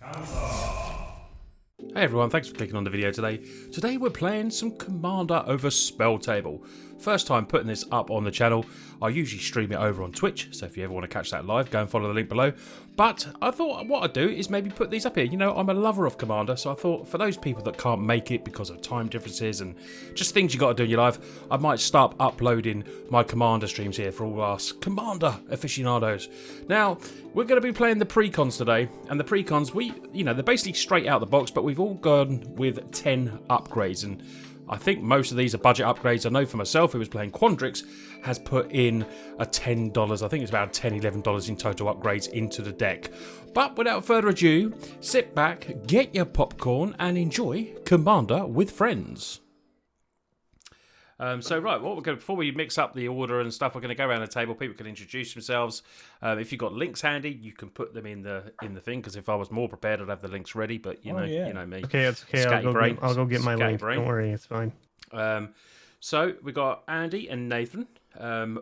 Hey everyone, thanks for clicking on the video today. Today we're playing some Commander over spelltable. First time putting this up on the channel. I usually stream it over on Twitch, so if you ever want to catch that live, go and follow the link below. But I thought what I'd do is maybe put these up here. You know, I'm a lover of Commander, so I thought for those people that can't make it because of time differences and just things you got to do in your life, I might start uploading my Commander streams here for all us Commander aficionados. Now, we're going to be playing the Precons today, and the Precons, they're basically straight out the box, but we've all gone with 10 upgrades, and I think most of these are budget upgrades. I know for myself, who was playing Quandrix, has put in a $10, I think it's about $10, $11 in total upgrades into the deck. But without further ado, sit back, get your popcorn, and enjoy Commander with friends. Before we mix up the order and stuff, we're going to go around the table. People can introduce themselves. If you've got links handy, you can put them in the thing. Because if I was more prepared, I'd have the links ready. But you know me. Okay, it's okay. I'll go get my link. Don't worry, it's fine. So we got Andy and Nathan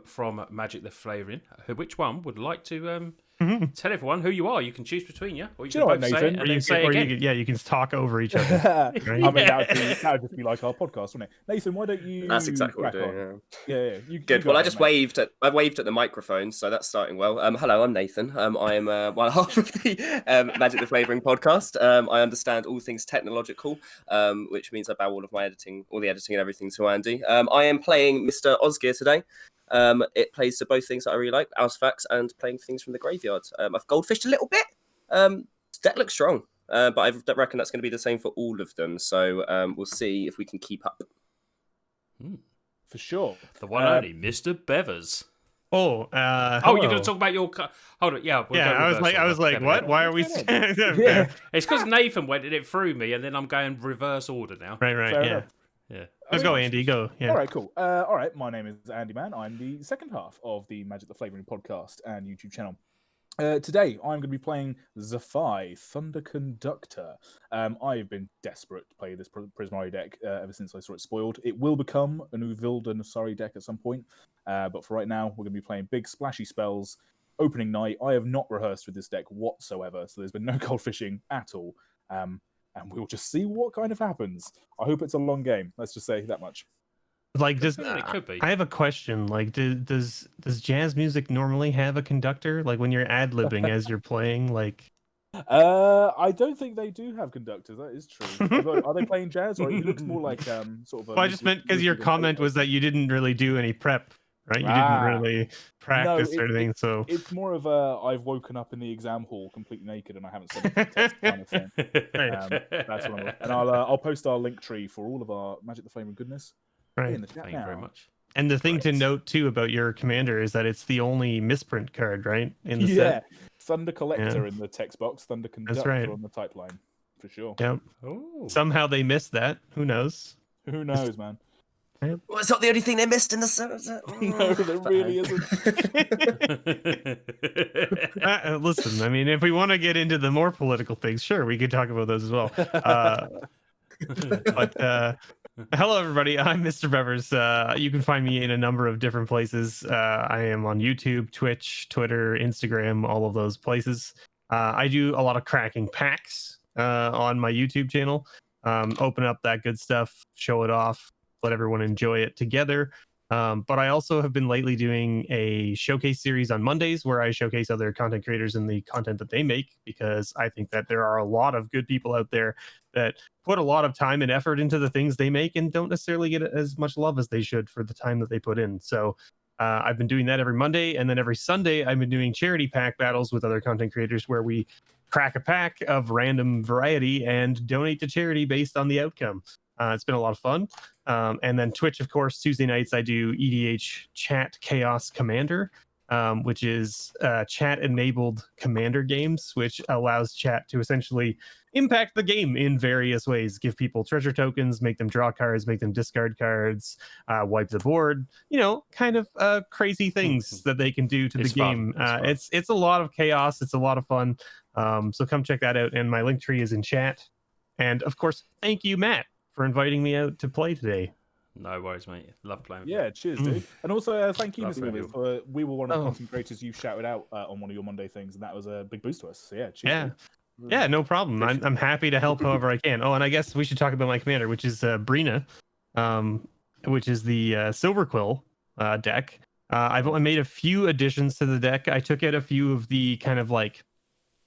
from Magic the Flavouring. Which one would like to tell everyone who you are? You can choose between you, or you can both say it and then say it again. You can talk over each other. Right? I mean, that would just be like our podcast, wouldn't it? Nathan, why don't you? That's exactly what we're doing. Yeah. Good. Well, I waved at the microphone, so that's starting well. Hello, I'm Nathan. I am one half of the Magic the Flavouring podcast. I understand all things technological, which means I bow all the editing and everything to Andy. I am playing Mr. Osgear today. It plays to both things that I really like, Artifacts and playing things from the graveyard. I've goldfished a little bit. Deck looks strong, but I reckon that's going to be the same for all of them. So we'll see if we can keep up. For sure. The one only, Mr. Bevers. You're going to talk about your... Hold on, yeah. I was like, what? Why are we... Yeah. It's because Nathan went it through me, and then I'm going reverse order now. Right, Fair yeah. enough. Yeah. Let's go, Andy. Go. Yeah. All right, cool. All right, my name is Andy Man. I'm the second half of the Magic the Flavouring podcast and YouTube channel. Today, I'm going to be playing Zephi, Thunder Conductor. I've been desperate to play this Prismari deck ever since I saw it spoiled. It will become a new Vilda Nasari deck at some point, but for right now, we're going to be playing big splashy spells. Opening night, I have not rehearsed with this deck whatsoever, so there's been no cold fishing at all. And we'll just see what kind of happens. I hope it's a long game. Let's just say that much. Like, It could be. I have a question. Like, does jazz music normally have a conductor? Like, when you're ad-libbing as you're playing, like... I don't think they do have conductors. That is true. Are they playing jazz, or it looks more like sort of? Well, I just meant because your comment was that you didn't really do any prep, right? You didn't really practice or anything. So it's more of a I've woken up in the exam hall completely naked and I haven't studied the test kind of thing. That's what I'm like. And I'll post our link tree for all of our Magic the Flaming goodness in the chat. Thank you very much. And the thing to note too about your commander is that it's the only misprint card, right? In the set. Thunder Collector in the text box, Thunder Conductor on the type line, for sure. Yep. Oh. Somehow they missed that. Who knows? Who knows, man? Well, it's not the only thing they missed in the set. No, there really isn't. Listen, I mean, if we want to get into the more political things, sure, we could talk about those as well. But hello, everybody. I'm Mr. Bevers. You can find me in a number of different places. I am on YouTube, Twitch, Twitter, Instagram, all of those places. I do a lot of cracking packs on my YouTube channel. Open up that good stuff, show it off, let everyone enjoy it together. But I also have been lately doing a showcase series on Mondays where I showcase other content creators and the content that they make, because I think that there are a lot of good people out there that put a lot of time and effort into the things they make and don't necessarily get as much love as they should for the time that they put in. So I've been doing that every Monday, and then every Sunday I've been doing charity pack battles with other content creators where we crack a pack of random variety and donate to charity based on the outcome. It's been a lot of fun. And then Twitch, of course, Tuesday nights I do EDH Chat Chaos Commander, which is chat-enabled commander games, which allows chat to essentially impact the game in various ways. Give people treasure tokens, make them draw cards, make them discard cards, wipe the board, kind of crazy things that they can do to the game. It's a lot of chaos. It's a lot of fun. So come check that out. And my link tree is in chat. And of course, thank you, Matt, for inviting me out to play today. No worries, mate. Love playing with you. Yeah, cheers, dude. And also, thank you, Love Mr. Willis, for we were one of the content creators you shouted out on one of your Monday things, and that was a big boost to us. So yeah, cheers. Yeah. Yeah, no problem. I'm happy to help however I can. Oh, and I guess we should talk about my commander, which is Brina, which is the Silver Quill deck. I've only made a few additions to the deck. I took out a few of the kind of like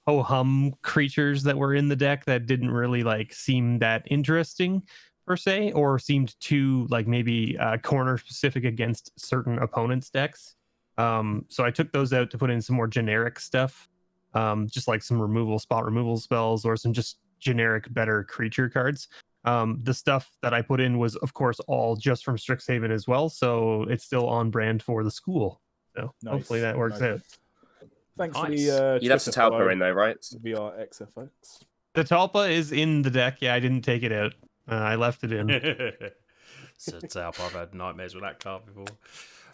ho-hum creatures that were in the deck that didn't really like seem that interesting per se, or seemed too like maybe corner specific against certain opponents' decks. So I took those out to put in some more generic stuff, just like some spot removal spells, or some just generic better creature cards. The stuff that I put in was, of course, all just from Strixhaven as well, so it's still on brand for the school. So hopefully that works out. Thanks Nice. for the You left the Talpa in though, right? VRXFX. The Talpa is in the deck. Yeah, I didn't take it out. I left it in. So Talpa, I've had nightmares with that card before.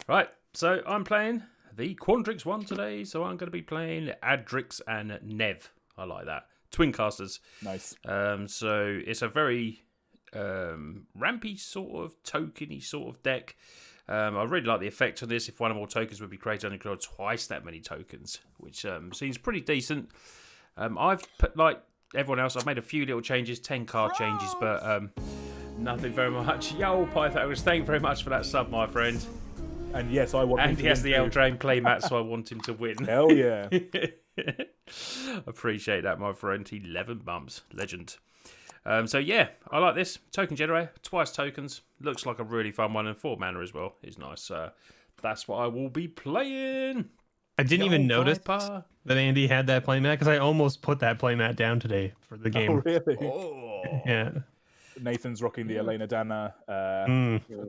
Right, so I'm playing the Quandrix one today, so I'm going to be playing Adrix and Nev. I like that. Twin casters. Nice. So it's a very rampy sort of tokeny sort of deck. I really like the effect on this. If one or more tokens would be created, only draw twice that many tokens, which seems pretty decent. I've put, like everyone else, I've made a few little changes, 10 card changes, but nothing very much. Yo, Pythagoras, thank you very much for that sub, my friend. And yes, I want him And to he has win the too. Eldraine playmat, so I want him to win. Hell yeah. Appreciate that, my friend. 11 bumps. Legend. So yeah, I like this. Token generator, twice tokens. Looks like a really fun one, and 4 mana as well. Is nice. That's what I will be playing. I didn't even notice Viper. that Andy had that playmat because I almost put that playmat down today for the game. Oh, really? Oh. Yeah. Nathan's rocking the Elena Dana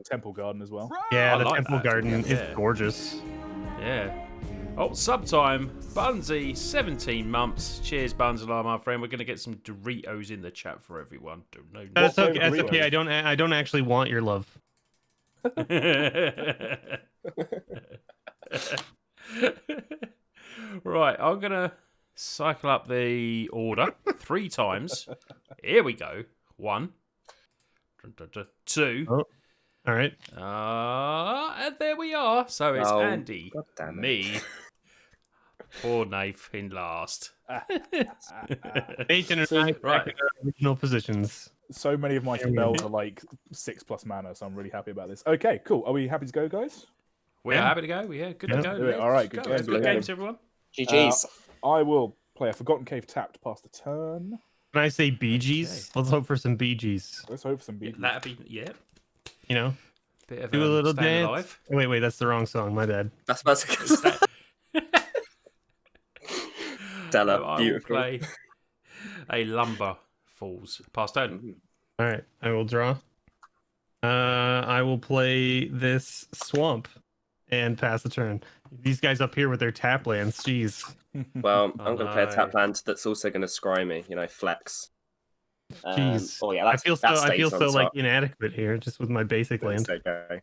Temple Garden as well. Yeah, I the like Temple that. Garden Yeah. is gorgeous. Yeah. Oh, subtime. Bunsy, 17 months. Cheers, Bunzilla, my friend. We're going to get some Doritos in the chat for everyone. No, That's What okay. That's flavor okay. Doritos? I don't actually want your love. Right, I'm going to cycle up the order 3 times. Here we go. 1. 2. Oh, all right. And there we are. So it's Oh, Andy, God damn it. me, poor Nath in last. Nathan and So- I back Right. in our original positions. So many of my There we spells go. are like 6+ mana, so I'm really happy about this. Okay, cool. Are we happy to go, guys? We're Yeah. happy to go. Yeah, good Yeah. to go. Do it. Let's All right, good go. games, Good good games, games. everyone. GG's. I will play a Forgotten Cave tapped past the turn. When I say BGs, let's hope for some BGs. Let's hope for some BGs. That'd be, yeah, You know, bit of do a little staying dance. alive. Wait, that's the wrong song. My bad. That's Stella, I will beautiful. play a Lumber Falls past turn. Mhm. All right, I will draw. I will play this swamp and pass the turn. These guys up here with their tap lands, jeez. Well, Oh, I'm going to play a no. tap land that's also going to scry me, flex. Jeez. Oh yeah, I that's, feel that so stays on like top. inadequate here, just with my basic land. That's okay.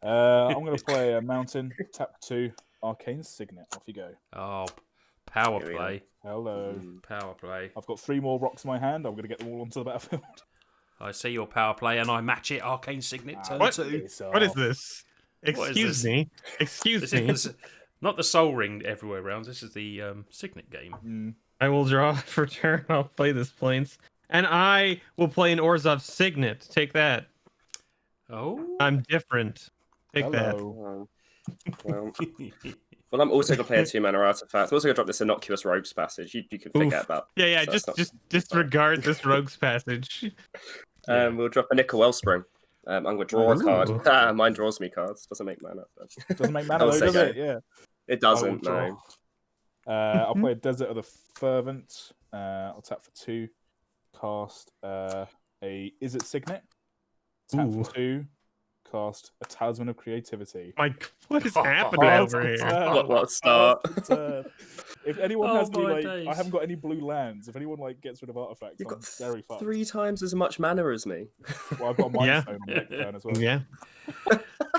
I'm going to play a Mountain, tap 2, Arcane Signet. Off you go. Oh, power Here we go. play. Hello. Mm. Power play. I've got 3 more rocks in my hand. I'm going to get them all onto the battlefield. I see your power play and I match it. Arcane Signet turn What? 2. What is this? What is Excuse this? me. Excuse This me. is not the Soul Ring everywhere rounds. This is the Signet game. Mm. I will draw for turn. I'll play this Plains. And I will play an Orzhov Signet. Take that. Oh. I'm different. Take that. Hello. Well, I'm also going to play a 2 mana artifact. I'm also going to drop this Innocuous Rogue's Passage. You can forget Oof. that. Yeah, So it's not- just disregard this Rogue's Passage. We'll drop a Nickel Wellspring. I'm going to draw a Ooh. card. Mine draws me cards. Doesn't make mana. But... Doesn't make mana I'll though, say does go. it? Yeah. It doesn't, I will no. I'll play a Desert of the Fervent. I'll tap for 2. Cast a Is It Signet. Tap Ooh. for 2. Cast a Talisman of Creativity. Mike, what is happening Pass over the here? turn. What Pass start? the turn. If anyone Oh has any, my like, days. I haven't got any blue lands. If anyone gets rid of artifacts, You've I'm got very fucked. 3 times as much mana as me. Well, I've got a Mind Yeah. Stone on the next turn as well. Yeah.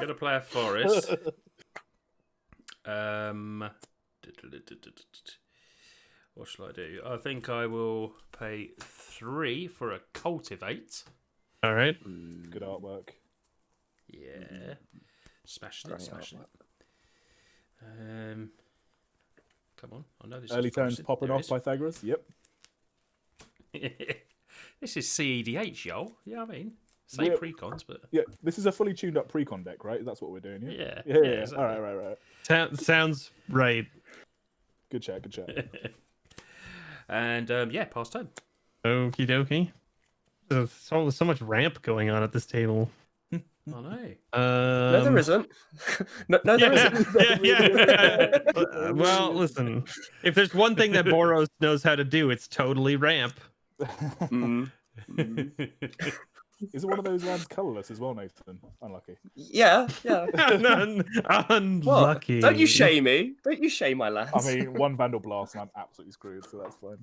Gonna play a Forest. What shall I do? I think I will pay 3 for a Cultivate. All right. Good artwork. Yeah. Smashing it, Great smashing it. Come on, I know this Early is turns frozen. popping There it off is. Pythagoras. Yep. This is CEDH, y'all. Yeah, I mean, say Yeah. Precons, but Yeah, this is a fully tuned up precon deck, right? That's what we're doing. Yeah. yeah. Yeah. exactly. All right. Sounds right. Good chat. Good chat. And pass turn. Okie dokie. There's so much ramp going on at this table. I know. No, there isn't. no, there isn't. Yeah. Well, listen. If there's one thing that Boros knows how to do, it's totally ramp. Mm. Is it one of those lands colorless as well, Nathan? Unlucky. Yeah. Unlucky. What? Don't you shame me. Don't you shame my lands. I mean, one Vandal Blast and I'm absolutely screwed, so that's fine.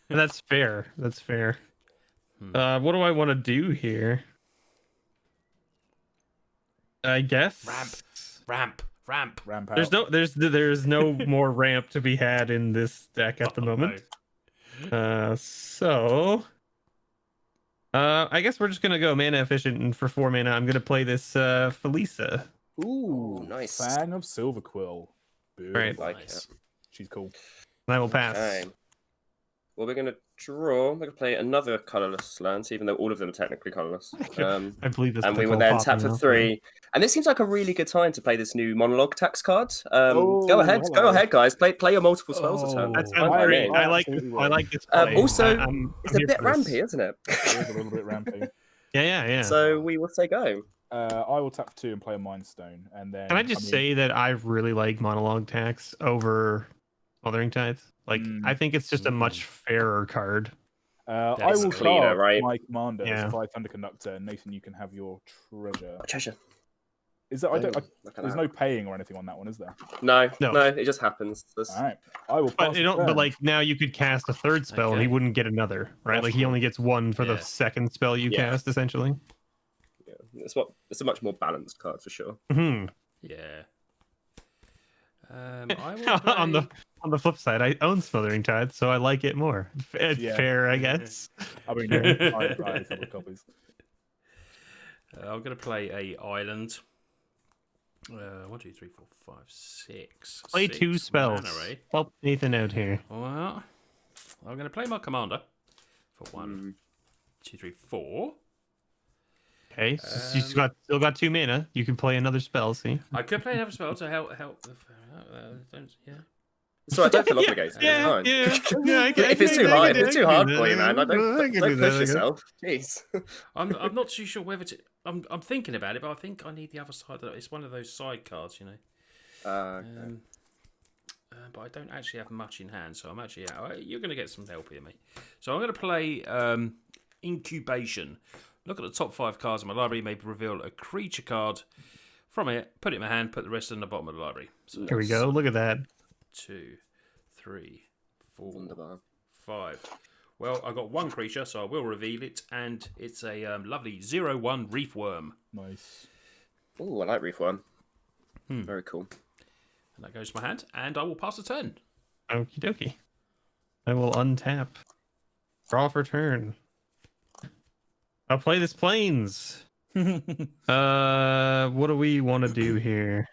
That's fair. That's fair. What do I want to do here? I guess Ramp Ramp out. there's no more ramp to be had in this deck at the moment. So I guess we're just gonna go mana efficient, and for 4 mana, I'm gonna play this Felisa. Ooh, nice. Fang of Silverquill. Right. Like Nice. it. She's cool. And I will pass. Okay. Well, we're going to draw. We're going to play another colorless lands, even though all of them are technically colorless. I believe this. And we pick will will then pop tap in for now. 3. And this seems like a really good time to play this new monologue tax card. Oh, go ahead, hello. guys. Play your multiple spells a turn. That Fine sounds by great. me. I like Absolutely this play. also, I'm It's a here bit for this. rampy, isn't it? It is a little bit rampy. Yeah. So we will say go. I will tap 2 and play a Mind Stone, and then. Can I just say that I really like monologue tax over Smothering Tithe? Like, I think it's just a much fairer card. I That's will cleaner, charge right? my commander as Yeah. a 5 Thunder Conductor. Nathan, you can have your treasure. Treasure. Is that? Look at There's that. no paying or anything on that one, is there? No, No. it just happens. All right. I will pass. But like now you could cast a third spell and he Okay. wouldn't get another, right? That's Like he true. only gets one for the Yeah. second spell you Yeah. cast, essentially. Yeah, it's a much more balanced card for sure. Mhm. Yeah. I will play... On the flip side, I own Smothering Tithe, so I like it more. It's Yeah. fair, I guess. I mean, I have a couple of copies. I'm going to play a island. 1, 2, 3, 4, 5, 6. Play 6 2 spells. mana, right? Help Nathan out here. Well, I'm going to play my commander for 1, 2, 3, 4. Okay, so you still got 2 mana. You can play another spell. See? I could play another spell to help. Yeah. So I don't feel obligated. Yeah, It's fine. yeah. If it's too hard, I can for you, man, I don't can push do that, I guess. yourself. Jeez. I'm not too sure whether to. I'm thinking about it, but I think I need the other side. It's one of those side cards, you know. Okay. But I don't actually have much in hand, so I'm actually out. You're going to get some help here, mate. So I'm going to play Incubation. Look at the top 5 cards in my library. Maybe reveal a creature card from it. Put it in my hand. Put the rest in the bottom of the library. So Here we go. Look at that. 2, 3, 4, Wunderbar. 5. Well, I got 1 creature, so I will reveal it, and it's a lovely 0/1 Reef Worm. Nice. Oh, I like Reef Worm. Very cool. And that goes to my hand, and I will pass the turn. Okie dokie. I will untap. Draw for turn. I'll play this Plains. What do we want to do here?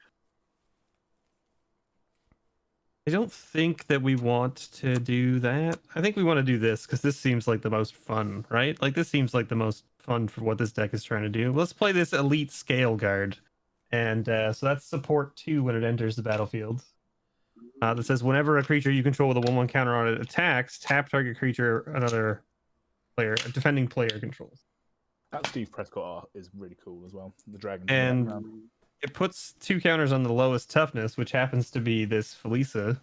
I don't think that we want to do that. I think we want to do this because this seems like the most fun, right? Like this seems like the most fun for what this deck is trying to do. Let's play this Elite Scale Guard. And so that's support 2 when it enters the battlefield. That says whenever a creature you control with a 1/1 counter on it attacks, tap target creature another player, a defending player controls. That Steve Prescott art is really cool as well. The dragon. And it puts 2 counters on the lowest toughness, which happens to be this Felisa,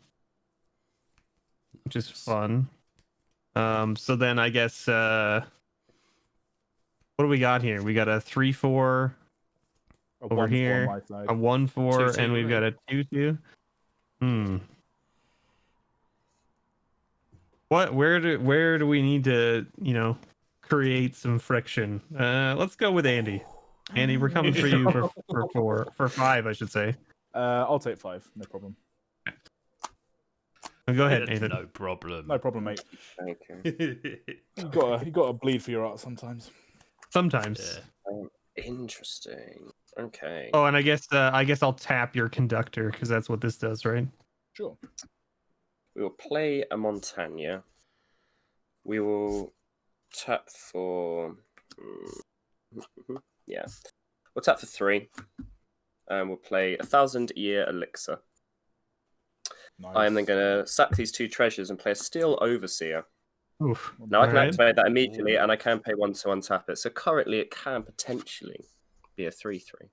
which is fun. So then I guess what do we got here? We got a 3/4 over here, a 1/4, 2/2, and we've got a 2/2. What? Where do we need to create some friction? Let's go with Andy. Andy, we're coming for you for 5, I should say. I'll take 5, no problem. Go ahead, Nathan. No problem. No problem, mate. Okay. You gotta bleed for your art sometimes. Sometimes. Interesting. Okay. Oh, and I guess I'll tap your conductor because that's what this does, right? Sure. We will play a Montagna. we will tap for. Yeah, we'll tap for 3, and we'll play 1,000-year elixir. Nice. I am then going to sack these 2 treasures and play a Steel Overseer. Oof. Now I can Alright. activate that immediately, and I can pay 1 to untap it. So currently, it can potentially be a 3/3.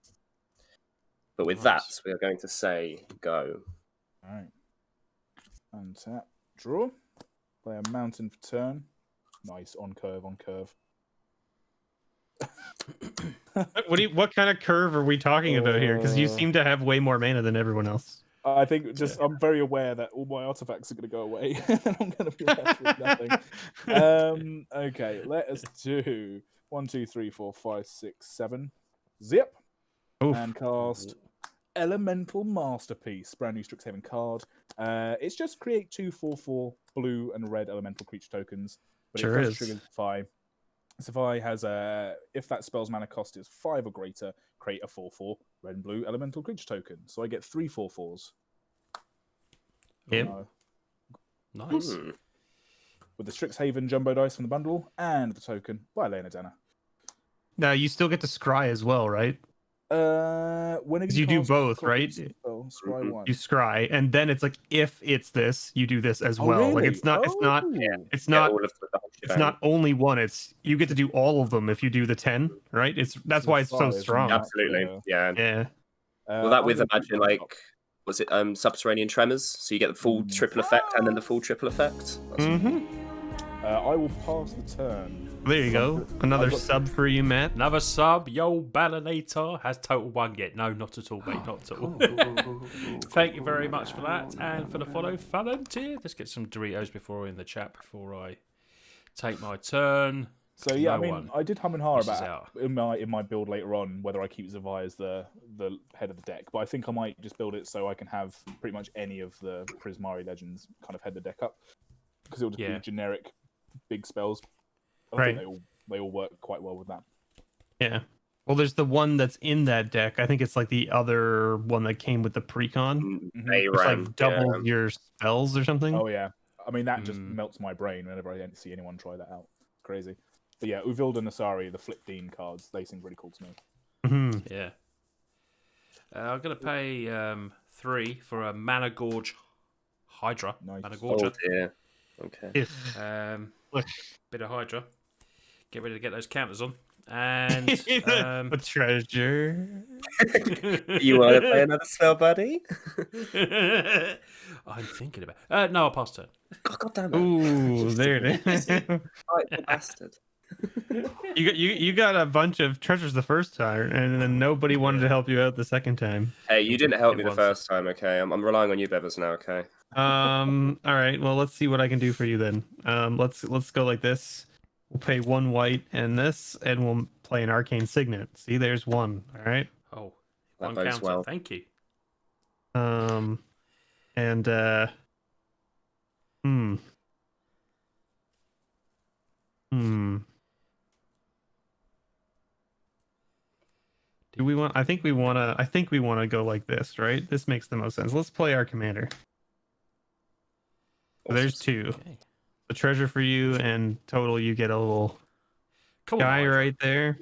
But with that, we are going to say go. All right. Untap. Draw. Play a mountain for turn. Nice. On curve, on curve. What kind of curve are we talking about here? Because you Uh, seem to have way more mana than everyone else. I think just I'm very aware that all my artifacts are going to go away, and I'm going to be left with nothing. Okay, let us do 1, 2, 3, 4, 5, 6, 7. Zip. Oof. And cast Elemental Masterpiece, brand new Strixhaven card. It's just create 2 4/4 blue and red elemental creature tokens, but Sure it does is. trigger Zephyr. Zephyr has if that spell's mana cost is 5 or greater, create a 4/4 red and blue elemental creature token. So I get 3 4/4s. Yep. Nice. With the Strixhaven jumbo dice from the bundle and the token by Elena Dana. Now you still get to scry as well, right? Whenever You do cast both, copy right? spell, scry 1. You scry, and then it's like if it's this, you do this as Oh, well. Like really? it's not Get all of the whole it's shebang. not only one. It's you get to do all of them if you do the 10, right? That's why it's so Zephyr is strong. not- Absolutely, yeah. Yeah. Well, that I'll with go imagine keep like, was it Subterranean Tremors? So you get the full triple effect and then the full triple effect. I will pass the turn. There you go. Another I've got- sub for you, Matt. Another sub. Yo, Balanator has total 1 yet. No, not at all, mate. Not at all. Thank you very much for that. And for the follow, Volunteer. Let's get some Doritos before we're in the chat, before I take my turn. So yeah, No I mean, one I did hum and har misses about out. in my build later on whether I keep Zephyr as the head of the deck, but I think I might just build it so I can have pretty much any of the Prismari legends kind of head the deck up, because it'll just be generic big spells. I think they all work quite well with that. Yeah. Well, there's the one that's in that deck. I think it's like the other one that came with the precon. They It's ran, like double your spells or something. Oh yeah, I mean that just melts my brain whenever I see anyone try that out. It's crazy. But yeah, Uvilda and Nasari, the Flip Dean cards, they seem really cool to me. Yeah. I'm going to pay 3 for a Mana Gorge Hydra. Nice. Mana Gorge. Oh dear. Okay. Bit of Hydra. Get those counters on. And a treasure. You want to play another spell, buddy? I'm thinking about. No, I'll pass turn. God damn it! Ooh, there it is. Right, bastard. You got a bunch of treasures the first time, and then nobody wanted to help you out the second time. Hey, you didn't help me the Everyone's- first time. Okay, I'm relying on you, Bevers, now. Okay. All right. Well, let's see what I can do for you then. Let's go like this. We'll pay 1 white and this, and we'll play an arcane signet. See, there's 1. All right. Oh, That 1 bodes counter. well. Thank you. And Do we want? I think we want to go like this, right? This makes the most sense. Let's play our commander. So there's 2. Okay. A treasure for you, and total you get a little Come on, guy Hydra. right there.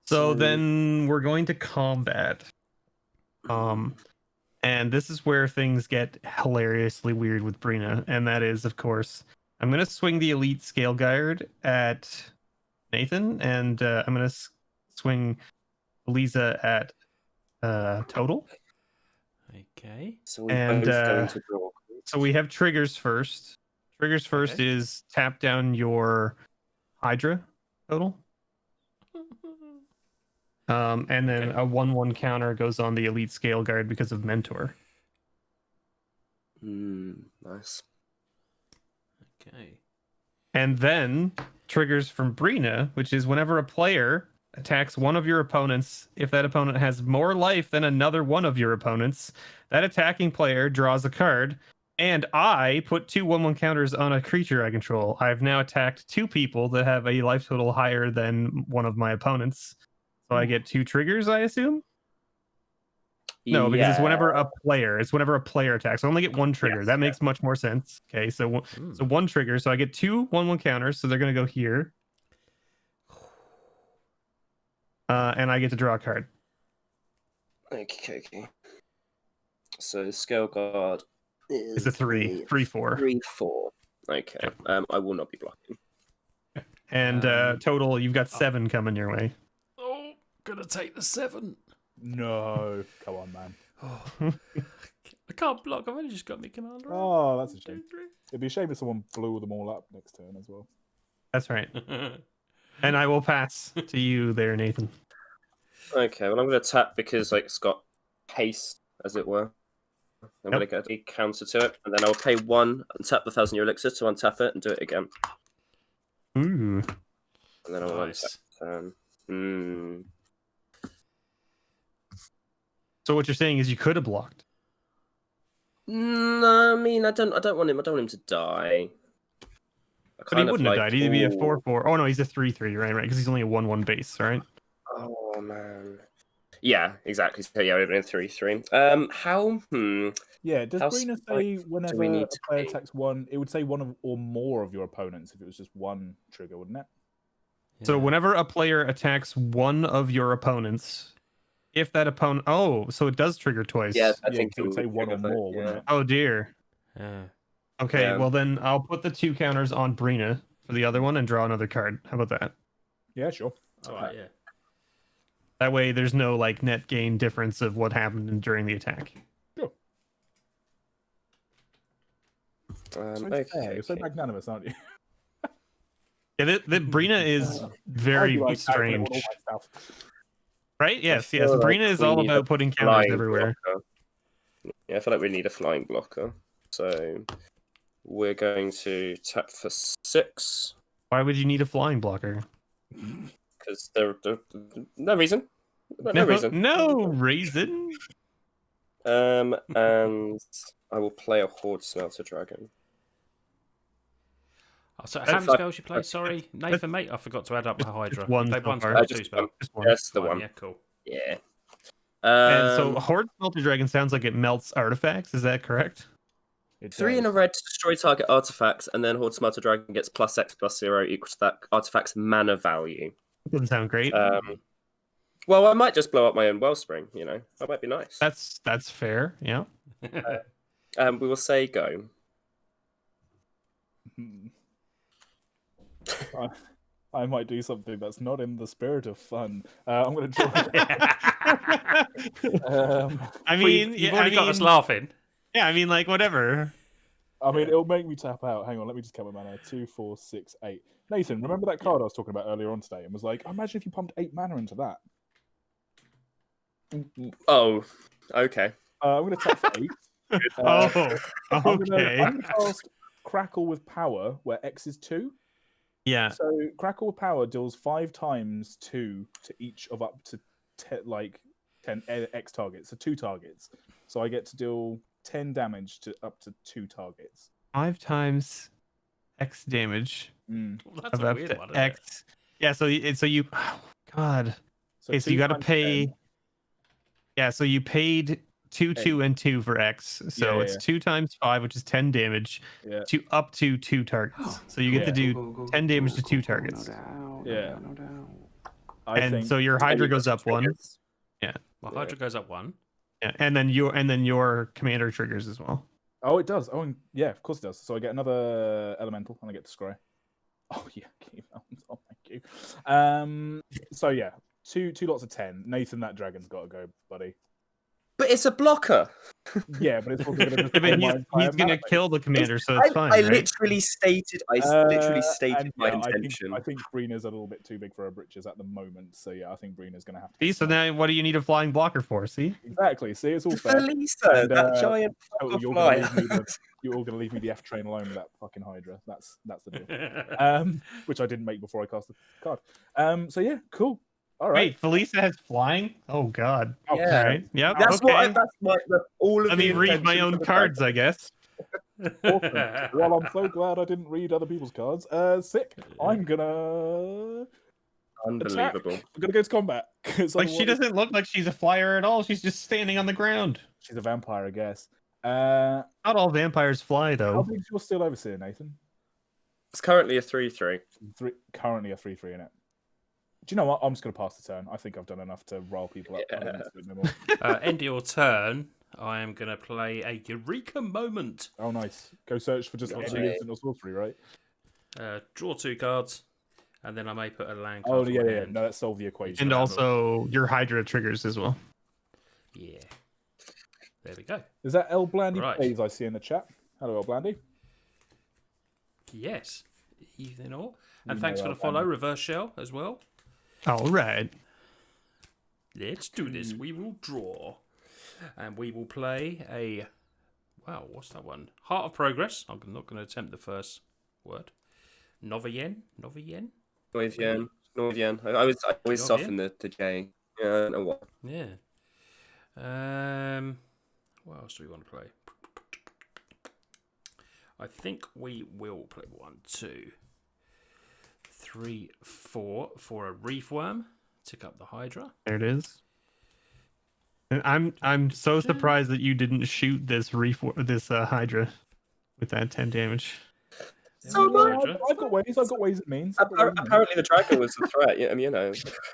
So then we're going to combat. And this is where things get hilariously weird with Brina, and that is, of course, I'm going to swing the Elite Scale Guard at Nathan, and I'm going to swing Lisa at total. Okay. So we're And, both going to draw. So we have triggers first. Triggers first Okay. is tap down your Hydra total. And then Okay. a 1/1 counter goes on the Elite Scale Guard because of Mentor. Nice. Okay. And then triggers from Brina, which is whenever a player attacks one of your opponents, if that opponent has more life than another one of your opponents, that attacking player draws a card. And I put 2 1/1 counters on a creature I control. I've now attacked 2 people that have a life total higher than one of my opponents. So I get 2 triggers, I assume? No, because it's whenever Yeah. a player attacks. I only get one trigger. Yes, That makes much more sense. Okay, so one trigger. So I get two 1/1 counters. So they're gonna go here, and I get to draw a card. Okay. So Scale Guard is It's a 3/4. 3/4. Okay. Yep. I will not be blocking. And total, you've got 7 coming your way. Oh, gonna take the 7. No, come on, man. I can't block. I've only just got my commander. Oh, that's a 1, shame. 2, 3. It'd be a shame if someone blew them all up next turn as well. That's right. And I will pass to you there, Nathan. Okay, well I'm going to tap because like it's got haste, as it were. I'm going to get a counter to it, and then I'll pay 1 and tap the 1,000-year elixir to untap it and do it again. Ooh. And then I'll Nice. untap. So what you're saying is you could have blocked. No, I mean I don't want him. I don't want him to die. But he wouldn't have died. He'd be a 4/4. Oh no, he's a 3/3, right? Right, because he's only a 1/1 base, right? Oh man. Yeah, exactly. So yeah, we've been 3/3. How? Yeah, does How Brina spiked say do whenever we a need to player be? attacks one, it would say one of or more of your opponents if it was just one trigger, wouldn't it? So whenever a player attacks one of your opponents, if that opponent, so it does trigger twice. Yeah, I Yeah, think 'cause it would say one or trigger that, more, wouldn't it? Oh dear. Yeah. Okay, Yeah. well then I'll put the 2 counters on Brina for the other one and draw another card. How about that? Yeah, sure. All right. Yeah. That way there's no like net gain difference of what happened during the attack. Sure. So Okay. fair. You're so magnanimous, aren't you? Yeah, Brina is I'd very be like, I put it on strange. all my stuff. Right? Yes, feel yes. like Brina is we all need a about putting counters flying everywhere. blocker. Yeah, I feel like we need a flying blocker. So we're going to tap for 6 Why would you need a flying blocker? because there no reason. No reason. No reason. And I will play a Horde Smelter Dragon. Oh, so how many spells you play? Sorry, Nathan, mate. I forgot to add up my Hydra. one You played so 1 far. spell, Just 2 spell. Just one. That's the one. Yeah, cool. Yeah. And so Horde Smelter Dragon sounds like it melts artifacts. Is that correct? It 3 in a does. red to destroy target artifacts, and then Horde Smelter Dragon gets +X+0 equal to that artifact's mana value. Doesn't sound great. Well, I might just blow up my own Wellspring, you know. That might be nice. That's fair. Yeah. We will say go. I might do something that's not in the spirit of fun. I'm going to draw. I mean, You've already got us laughing. Yeah, I mean, like whatever. I mean, it'll make me tap out. Hang on, let me just count my mana. 2, 4, 6, 8. Nathan, remember that card I was talking about earlier on today and was like, imagine if you pumped 8 mana into that. Oh, okay. I'm going to tap for 8. I'm Okay. going to cast Crackle with Power, where X is 2. Yeah. So Crackle with Power deals 5 times 2 to each of up to 10 X targets, so 2 targets. So I get to deal 10 damage to up to 2 targets. 5 times X damage. Well, that's Of a up weird to one, isn't it? X. Yeah. So you. Oh, God. Okay, so 2 you got to times pay. 10. Yeah. So you paid 2, 2, and 2 for X. So Yeah, it's yeah. 2 times 5, which is 10 damage Yeah. to up to 2 targets. So you get to do 10 damage to 2 targets. Yeah. And so your Hydra goes up 1. Well, Hydra goes up 1. Yeah. And then your commander triggers as well. Oh, it does. Oh, and yeah, of course it does. So I get another elemental and I get to scry. Oh yeah, oh thank you. So yeah, two lots of 10. Nathan, that dragon's got to go, buddy. But it's a blocker. Yeah, but it's probably gonna Yeah, but he's gonna kill the commander, so it's fine. I right? literally stated my intention. I think Brina's a little bit too big for her britches at the moment. So yeah, I think Brina's gonna have to. See, so now what do you need a flying blocker for? See? Exactly. See, it's all fair. Felisa, And, that giant Oh, fuck flyer. you're all gonna leave me the F train alone with that fucking Hydra. That's the deal. Which I didn't make before I cast the card. So yeah, cool. All right. Wait, Felisa has flying? Oh God. Okay. Yeah. All right. Yep. That's okay. all of Let me the read my intention own for the cards, I guess. Awesome. Well, I'm so glad I didn't read other people's cards. Sick. I'm gonna. Unbelievable. We're gonna go to combat. 'cause Like, she otherwise- doesn't look like she's a flyer at all. She's just standing on the ground. She's a vampire, I guess. Not all vampires fly, How though. big's your Steel Overseer, Nathan? It's currently a 3-3. Currently a 3/3 in it. Do you know what? I'm just gonna pass the turn. I think I've done enough to rile people up. I don't need to do it no more. End of your turn. I am going to play a Eureka moment. Oh, nice. Go search for just any Okay. instant or sorcery, right? Draw 2 cards, and then I may put a land Oh, card. yeah, in my yeah. hand. No, that solved the equation. And also, your Hydra triggers as well. Yeah. There we go. Is that El Blandy Right. Plays I see in the chat? Hello, El Blandy. Yes. Evening all. And You thanks know for El the follow, Blandy. Reverse Shell, as well. All right. Let's do this. We will draw. And we will play a... Wow, what's that one? Heart of Progress. I'm not going to attempt the first word. Noviyen? Novian. I always Novian? soften the J. Yeah, I don't know what. Yeah. What else do we want to play? I think we will play 1, 2, 3, 4 for a Reef Worm. Tick up the Hydra. There it is. And I'm so surprised that you didn't shoot this Hydra with that 10 damage. So much. I've got ways. I've got ways it means. I've got ways it means. Apparently the dragon was the threat. Yeah, I mean, you know.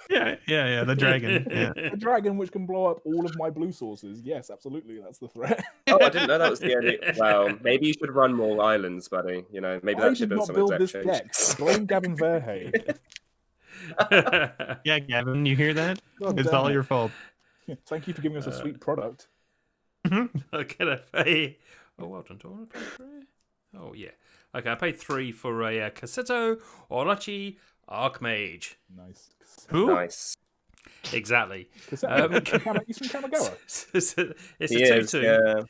Yeah, the dragon. Yeah. A dragon which can blow up all of my blue sources. Yes, absolutely. That's the threat. Oh, I didn't know that was the only. Well, maybe you should run more islands, buddy. You know, maybe I that should did have been not some build of this the deck. Blame Gavin Verhey. Yeah, Gavin, you hear that? God It's damn all it. your fault. Thank you for giving us a sweet product. I'm gonna pay. Oh, well done. Do I want to pay 3? Oh, yeah. Okay, I paid 3 for a Cassetto Orochi Archmage. Nice. Who? Nice. Exactly. He's from Kamigawa. It's a He 2/2. is, yeah.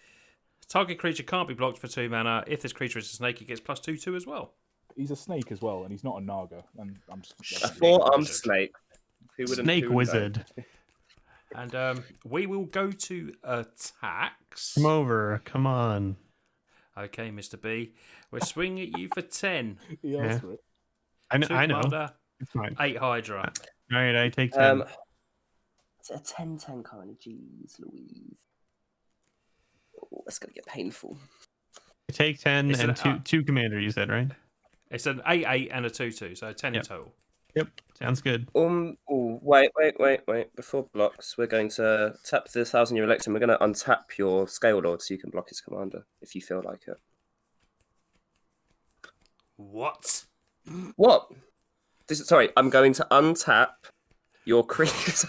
Target creature can't be blocked for 2 mana. If this creature is a snake, it gets +2/2 as well. He's a snake as well, and he's not a Naga. And I'm just A 4-armed snake. Snake who would know? Wizard. And we will go to attacks. Come over. Come on. Okay, Mr. B. We're swinging at you for 10. He asked for it. I know. 2 I know. commander, It's fine. 8 Hydra. All right, I take 10. It's a 10-10 currently. Jeez Louise. Oh, that's going to get painful. I take 10 It's and an- two commander, you said, right? It's an 8/8 and a 2/2, so 10 Yep. in total. Yep. Sounds good. Oh, wait. Before blocks, we're going to tap the 1,000-year elixir. We're going to untap your Scale Lord so you can block his commander if you feel like it. What? What? Sorry, I'm going to untap your creature.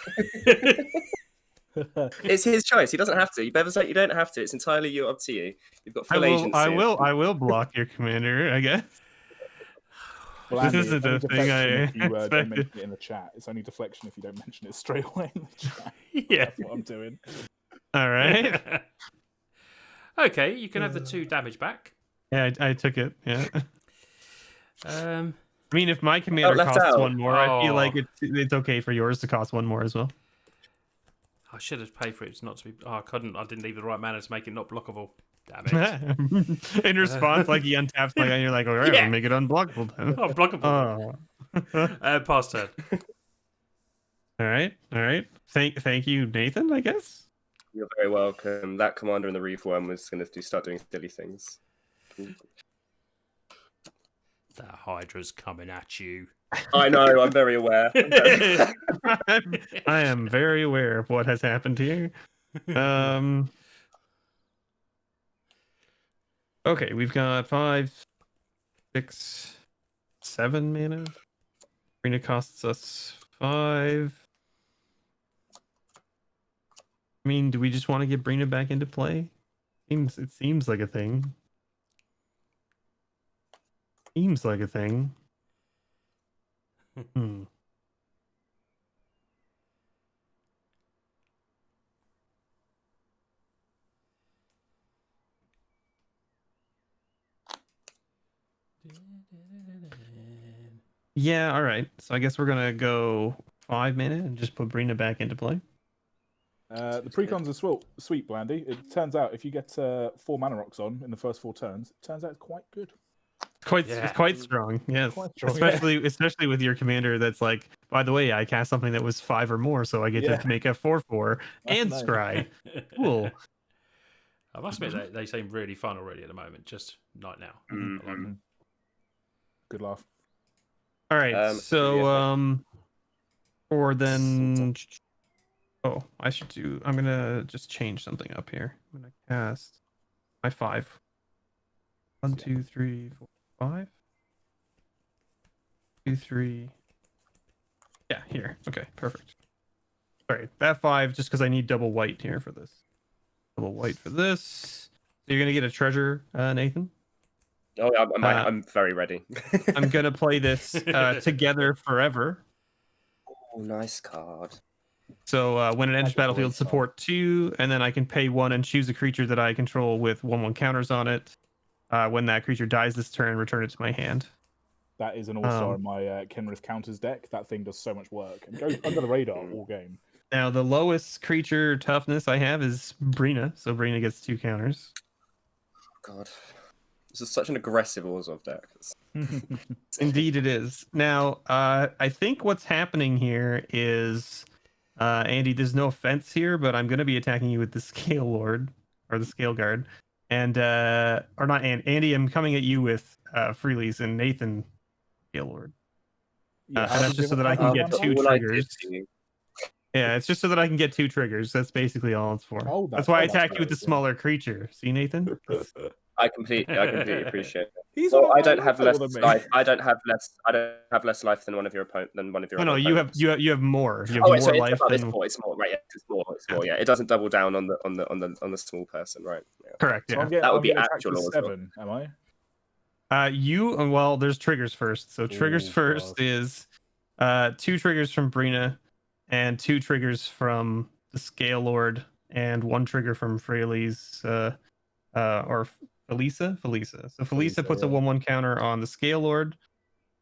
It's his choice. He doesn't have to. Bevers, you don't have to. It's entirely up to you. You've got full agency. I will block your commander, I guess. Blandy, isn't it's only the thing I deflection if you don't expected. mention it in the chat. It's only deflection if you don't mention it straight away in the chat. Yeah. That's what I'm doing. All right. Okay, you can have the 2 damage back. Yeah, I took it. Yeah. Um, I mean, if my commander left costs out. 1 more, I feel Oh. like it's okay for yours to cost 1 more as well. I should have paid for it not to be. Oh, I couldn't. I didn't leave the right mana to make it not blockable. Damn it. In response, like he untaps, like, and you're like, all right, Yeah. we'll make it unblockable then. Oh, blockable. Oh. Pass turn. All right. Thank you, Nathan, I guess. You're very welcome. That commander in the Reef Worm was going to start doing silly things. That Hydra's coming at you. I know. I'm very aware. I am very aware of what has happened here. Okay, we've got 5, 6, 7 mana. Arena costs us 5. I mean, do we just want to get Brina back into play? It seems like a thing. Seems like a thing. Hmm. Yeah, all right. So I guess we're gonna go 5 mana and just put Brina back into play. The precons are sweet, Blandy. It turns out if you get 4 mana rocks on in the first 4 turns, it turns out it's quite good. it's quite strong. Yes, Quite strong, yeah. especially with your commander. That's like, by the way, I cast something that was 5 or more, so I get to make a 4/4 and know. scry. Cool. I must admit, they seem really fun already at the moment, just right now. I like them. Good laugh. All right, so or then, oh, I'm gonna just change something up here. I'm gonna cast my 5. 1, 2, 3, 4, 5. 2, 3. Yeah, here. Okay, perfect. Sorry, that 5 just because I need double white here for this. Double white for this. So you're gonna get a treasure, Nathan. Oh, I'm very ready. I'm gonna play this Together Forever. Oh, nice card. So when it enters That's a battlefield, great support 2, and then I can pay 1 and choose a creature that I control with 1/1 counters on it. When that creature dies this turn, return it to my hand. That is an all-star in my Kenrith counters deck. That thing does so much work. It goes under the radar all game. Now, the lowest creature toughness I have is Brina, so Brina gets 2 counters. God, this is such an aggressive Orzhov deck. Indeed, it is. Now, I think what's happening here is, Andy, there's no offense here, but I'm going to be attacking you with the Scale Lord, or the Scale Guard. And, or not, Andy, I'm coming at you with Freely's and Nathan Scale Lord. Yeah, and that's just so that I can get 2 triggers. Yeah, it's just so that I can get 2 triggers. That's basically all it's for. Oh, that's why I that's attacked you with the good. smaller creature. See, Nathan? I completely appreciate it. He's Well, on a I don't higher have level less than me. life. I don't have less life than one of your opponent No, you have more. You have Oh, more so life it's than... more. It's more. Right? Yeah, it's more. Yeah, it doesn't double down on the small person, right? Yeah. Correct. So Yeah. That would be attacked actual with Orzhov. 7, am I? Well, there's triggers first. So triggers Ooh, first God. is 2 triggers from Brina, and 2 triggers from the Scale Lord, and 1 trigger from Fraley's or Felisa. So Felisa puts a 1/1 counter on the Scale Lord.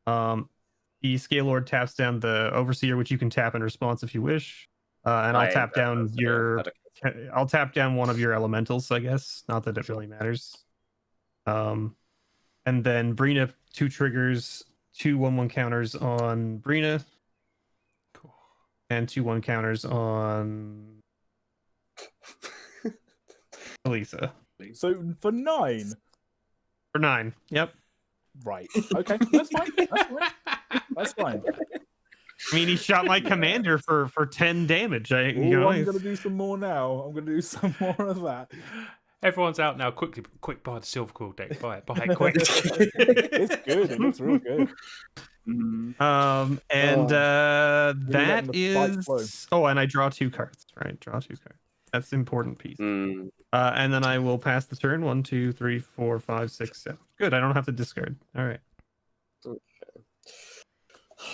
The Scale Lord taps down the Overseer, which you can tap in response if you wish. And I'll tap down I'll tap down one of your elementals, I guess. Not that it really matters. And then Brina, 2 triggers, 2 1/1 counters on Brina. Cool. And 2 1 counters on Felisa. So for 9. For 9. Yep. Right. Okay. That's fine. That's fine. I mean, he shot my commander for 10 damage. I'm gonna do some more now. I'm gonna do some more of that. Everyone's out now. Quick buy the Silver Quill deck. Buy it quick. It's good. It looks real good. That is. Oh, and I draw 2 cards. Right, draw 2 cards. That's an important piece. And then I will pass the turn. 1, 2, 3, 4, 5, 6, 7. Good. I don't have to discard. All right. Okay.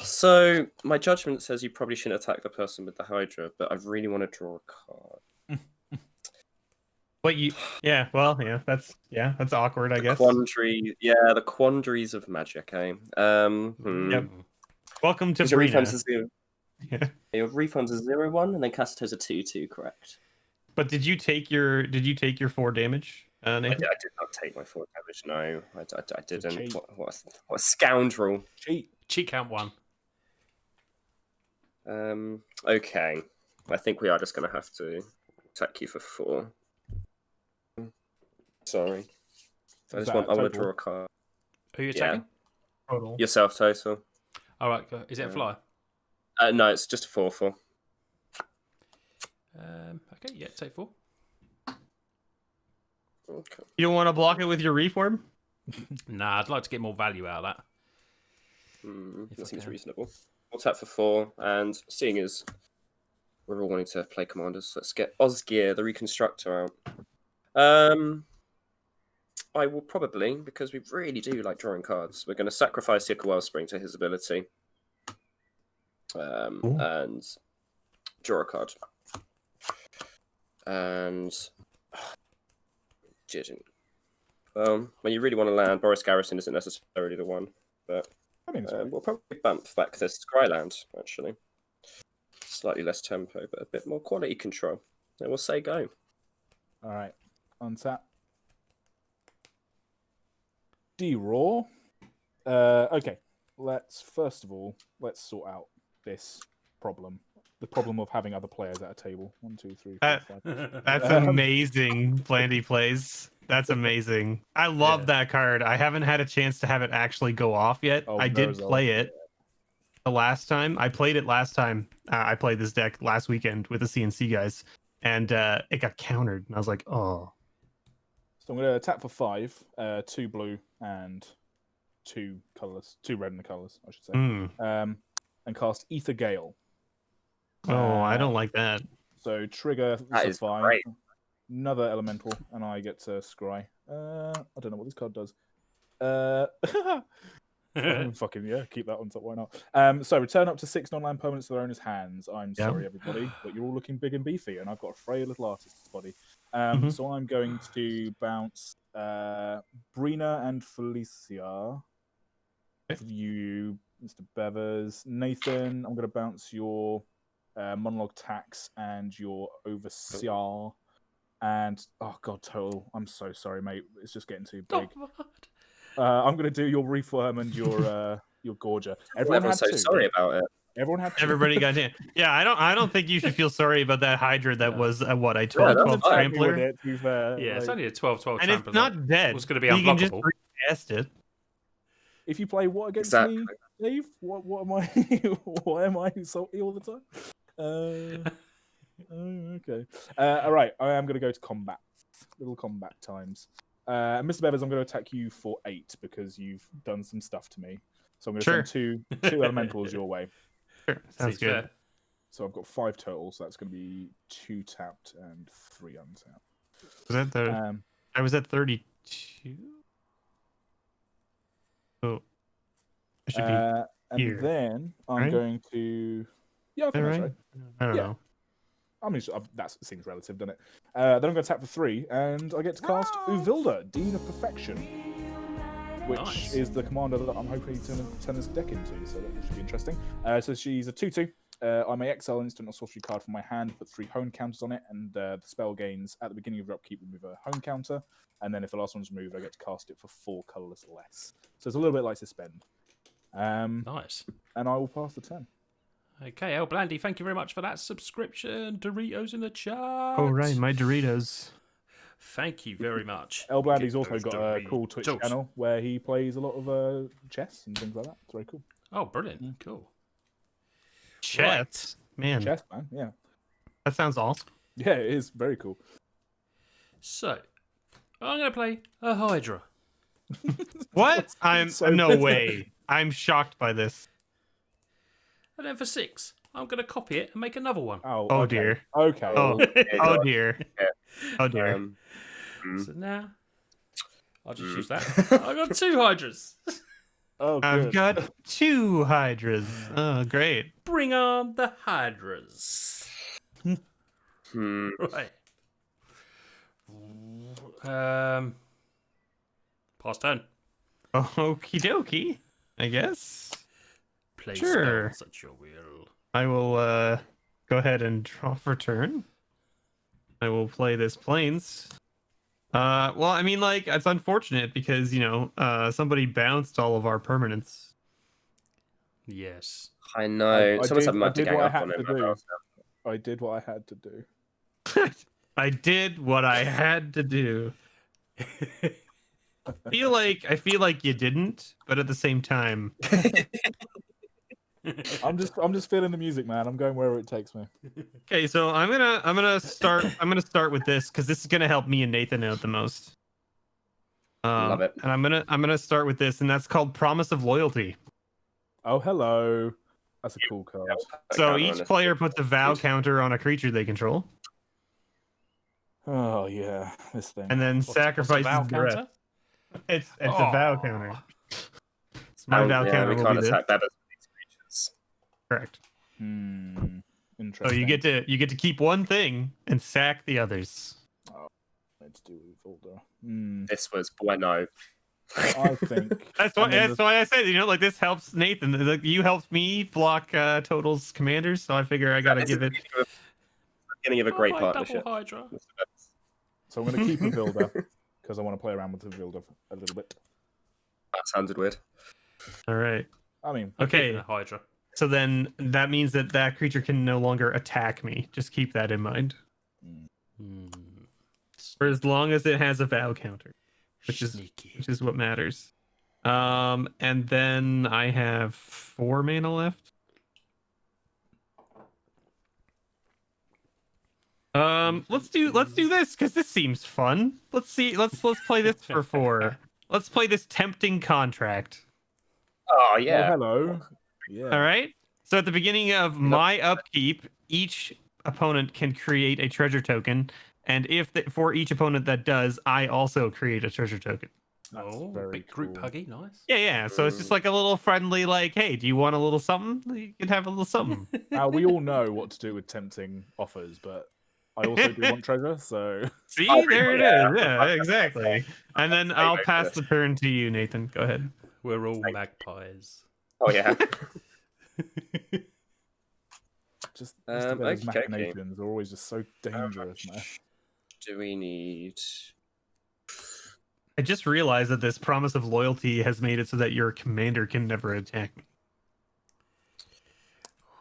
So my judgment says you probably shouldn't attack the person with the Hydra, but I really want to draw a card. But that's awkward, I guess. The quandaries of magic, eh? Yep. Welcome to Your refunds Brina. are 0. Yeah. Your refunds are 0/1, and then Casito's a 2/2, correct? But did you take your 4 damage? I did not take my 4 damage. No, I didn't. What a scoundrel! Cheat count 1. Okay. I think we are just going to have to attack you for 4. Sorry. I want to draw a card. Who are you attacking? Total. Yourself, total. All right. Is it a fly? No, it's just a 4/4. Okay. Yeah. Take 4. Okay. You don't want to block it with your reform? Nah, I'd like to get more value out of that. That seems reasonable. We'll tap for 4, and seeing as we're all wanting to play commanders, let's get Osgear, the Reconstructor, out. I will probably, because we really do like drawing cards, we're going to sacrifice Sickle Wellspring to his ability. And draw a card. And when you really want to land, Boris Garrison isn't necessarily the one, but we'll probably bump back this Scryland, actually. Slightly less tempo, but a bit more quality control. And we'll say go. All right. Untap. D-Raw. Okay. Let's sort out this problem. The problem of having other players at a table. 1, 2, 3, 4, 5. That's amazing. Blandy plays. That's amazing. I love that card. I haven't had a chance to have it actually go off yet. Oh, I did play it the last time. I played it last time. I played this deck last weekend with the CNC guys, and it got countered. And I was like, oh. So I'm going to tap for 5, 2 blue and 2 colorless, 2 red and the colors, I should say. And cast Ether Gale. Oh, I don't like that. So trigger That is 5, great. another elemental, and I get to scry. I don't know what this card does. Fucking yeah, keep that on top. Why not? So return up to 6 non-land permanents to their owner's hands. I'm sorry, everybody, but you're all looking big and beefy, and I've got a frail little artist's body. So I'm going to bounce Brina and Felicia. You, Mr. Bevers, Nathan. I'm going to bounce your monologue tax and your overseer. And oh god, total. I'm so sorry, mate. It's just getting too big. I'm going to do your Reefworm and your Gorger. Everyone had so to. sorry about it. Everyone had to. Everybody got in. Yeah, I don't think you should feel sorry about that Hydra that was a 12 that's 12 fine. trampler. It, to be fair. Yeah, it's only a 12/12 And trampler. it's not dead. It was going to be You can just unblockable. recast it. If you play what against Exactly. me, Dave? What am I? Why am I salty all the time? Okay. All right. I am going to go to combat. Little combat times. Mr. Bevers, I'm going to attack you for 8 because you've done some stuff to me. So I'm going to send two elementals your way. Sure, sounds good. Fair. So I've got 5 total. So that's going to be 2 tapped and 3 untapped. Was that the? I was at 32. Oh, I should be. And here, then I'm right? going to. Yeah, I think that's right. I don't Yeah. know. I mean, that seems relative, doesn't it? Then I'm going to tap for 3, and I get to cast Uvilda, Dean of Perfection, which is the commander that I'm hoping to turn this deck into, so that should be interesting. So she's a 2/2. I may exile an instant or sorcery card from my hand, put 3 hone counters on it, and the spell gains at the beginning of your upkeep remove a hone counter, and then if the last one's removed, I get to cast it for 4 colorless less. So it's a little bit like Suspend. Nice. And I will pass the turn. Okay, El Blandy, thank you very much for that subscription. Doritos in the chat. Oh right, my Doritos. Thank you very much. El Blandy's Get also those got a cool Twitch Doritos. channel where he plays a lot of chess and things like that. It's very cool. Oh, brilliant. Cool. Chess, man. Chess, man. Yeah. That sounds awesome. Yeah, it is very cool. So, I'm going to play a Hydra. What? I'm so no bitter. way. I'm shocked by this. And then for 6, I'm going to copy it and make another one. Oh, Oh okay. dear. Okay. Oh, oh dear. Oh dear. So now, I'll just use that. I've got 2 Hydras. Oh, good. I've got 2 Hydras. Oh, great. Bring on the Hydras. Right. Pass turn. Okie dokie. I guess. Play Sure. spells at your will. I will go ahead and draw for turn. I will play this Plains. Well, I mean, like, it's unfortunate because, you know, somebody bounced all of our permanents. Yes. I know. Someone's had to gang up on him. I did what I had to do. I did what I had to do. I feel like you didn't, but at the same time, I'm just feeling the music, man. I'm going wherever it takes me. okay. So I'm gonna start with this because this is gonna help me and Nathan out the most. Love it. And I'm gonna start with this, and that's called Promise of Loyalty. Oh, hello. That's a cool card. So each player puts a vow counter on a creature they control, Oh yeah, this thing. and then sacrifices Vow the rest. counter? It's a vow counter. My vow counter we will can't be this. attack Bevers with these creatures. Correct. Interesting. So you get to keep one thing and sack the others. Let's do Volder. This was bueno. I think That's why I said, you know, like, this helps Nathan. Like, you helped me block Total's commanders, so I figure I gotta give it. Beginning of a great Double partnership. Hydra. so. I'm going to keep a Vilda because I want to play around with the Vilda a little bit. That sounded weird. All right. I mean, I'm keeping Okay. a Hydra. So then that means that that creature can no longer attack me. Just keep that in mind. Hmm. For as long as it has a vow counter, which Sneaky. is what matters. And then I have 4 mana left. Let's do this because this seems fun. Let's play this for 4. Let's play this tempting contract. Oh oh, yeah. hello. Yeah. All right. So at the beginning of my upkeep, each opponent can create a treasure token, and for each opponent that does, I also create a treasure token. That's Oh, very big group cool. huggy, nice. Yeah. So it's just like a little friendly, like, hey, do you want a little something? You can have a little something. We all know what to do with tempting offers, but I also do want treasure, so See, Oh, there it yeah. is. Yeah, exactly. And then I'll pass this. the turn to you, Nathan. Go ahead. We're all magpies. Oh yeah. just those okay. machinations are always just so dangerous, man. Do we need? I just realized that this promise of loyalty has made it so that your commander can never attack me.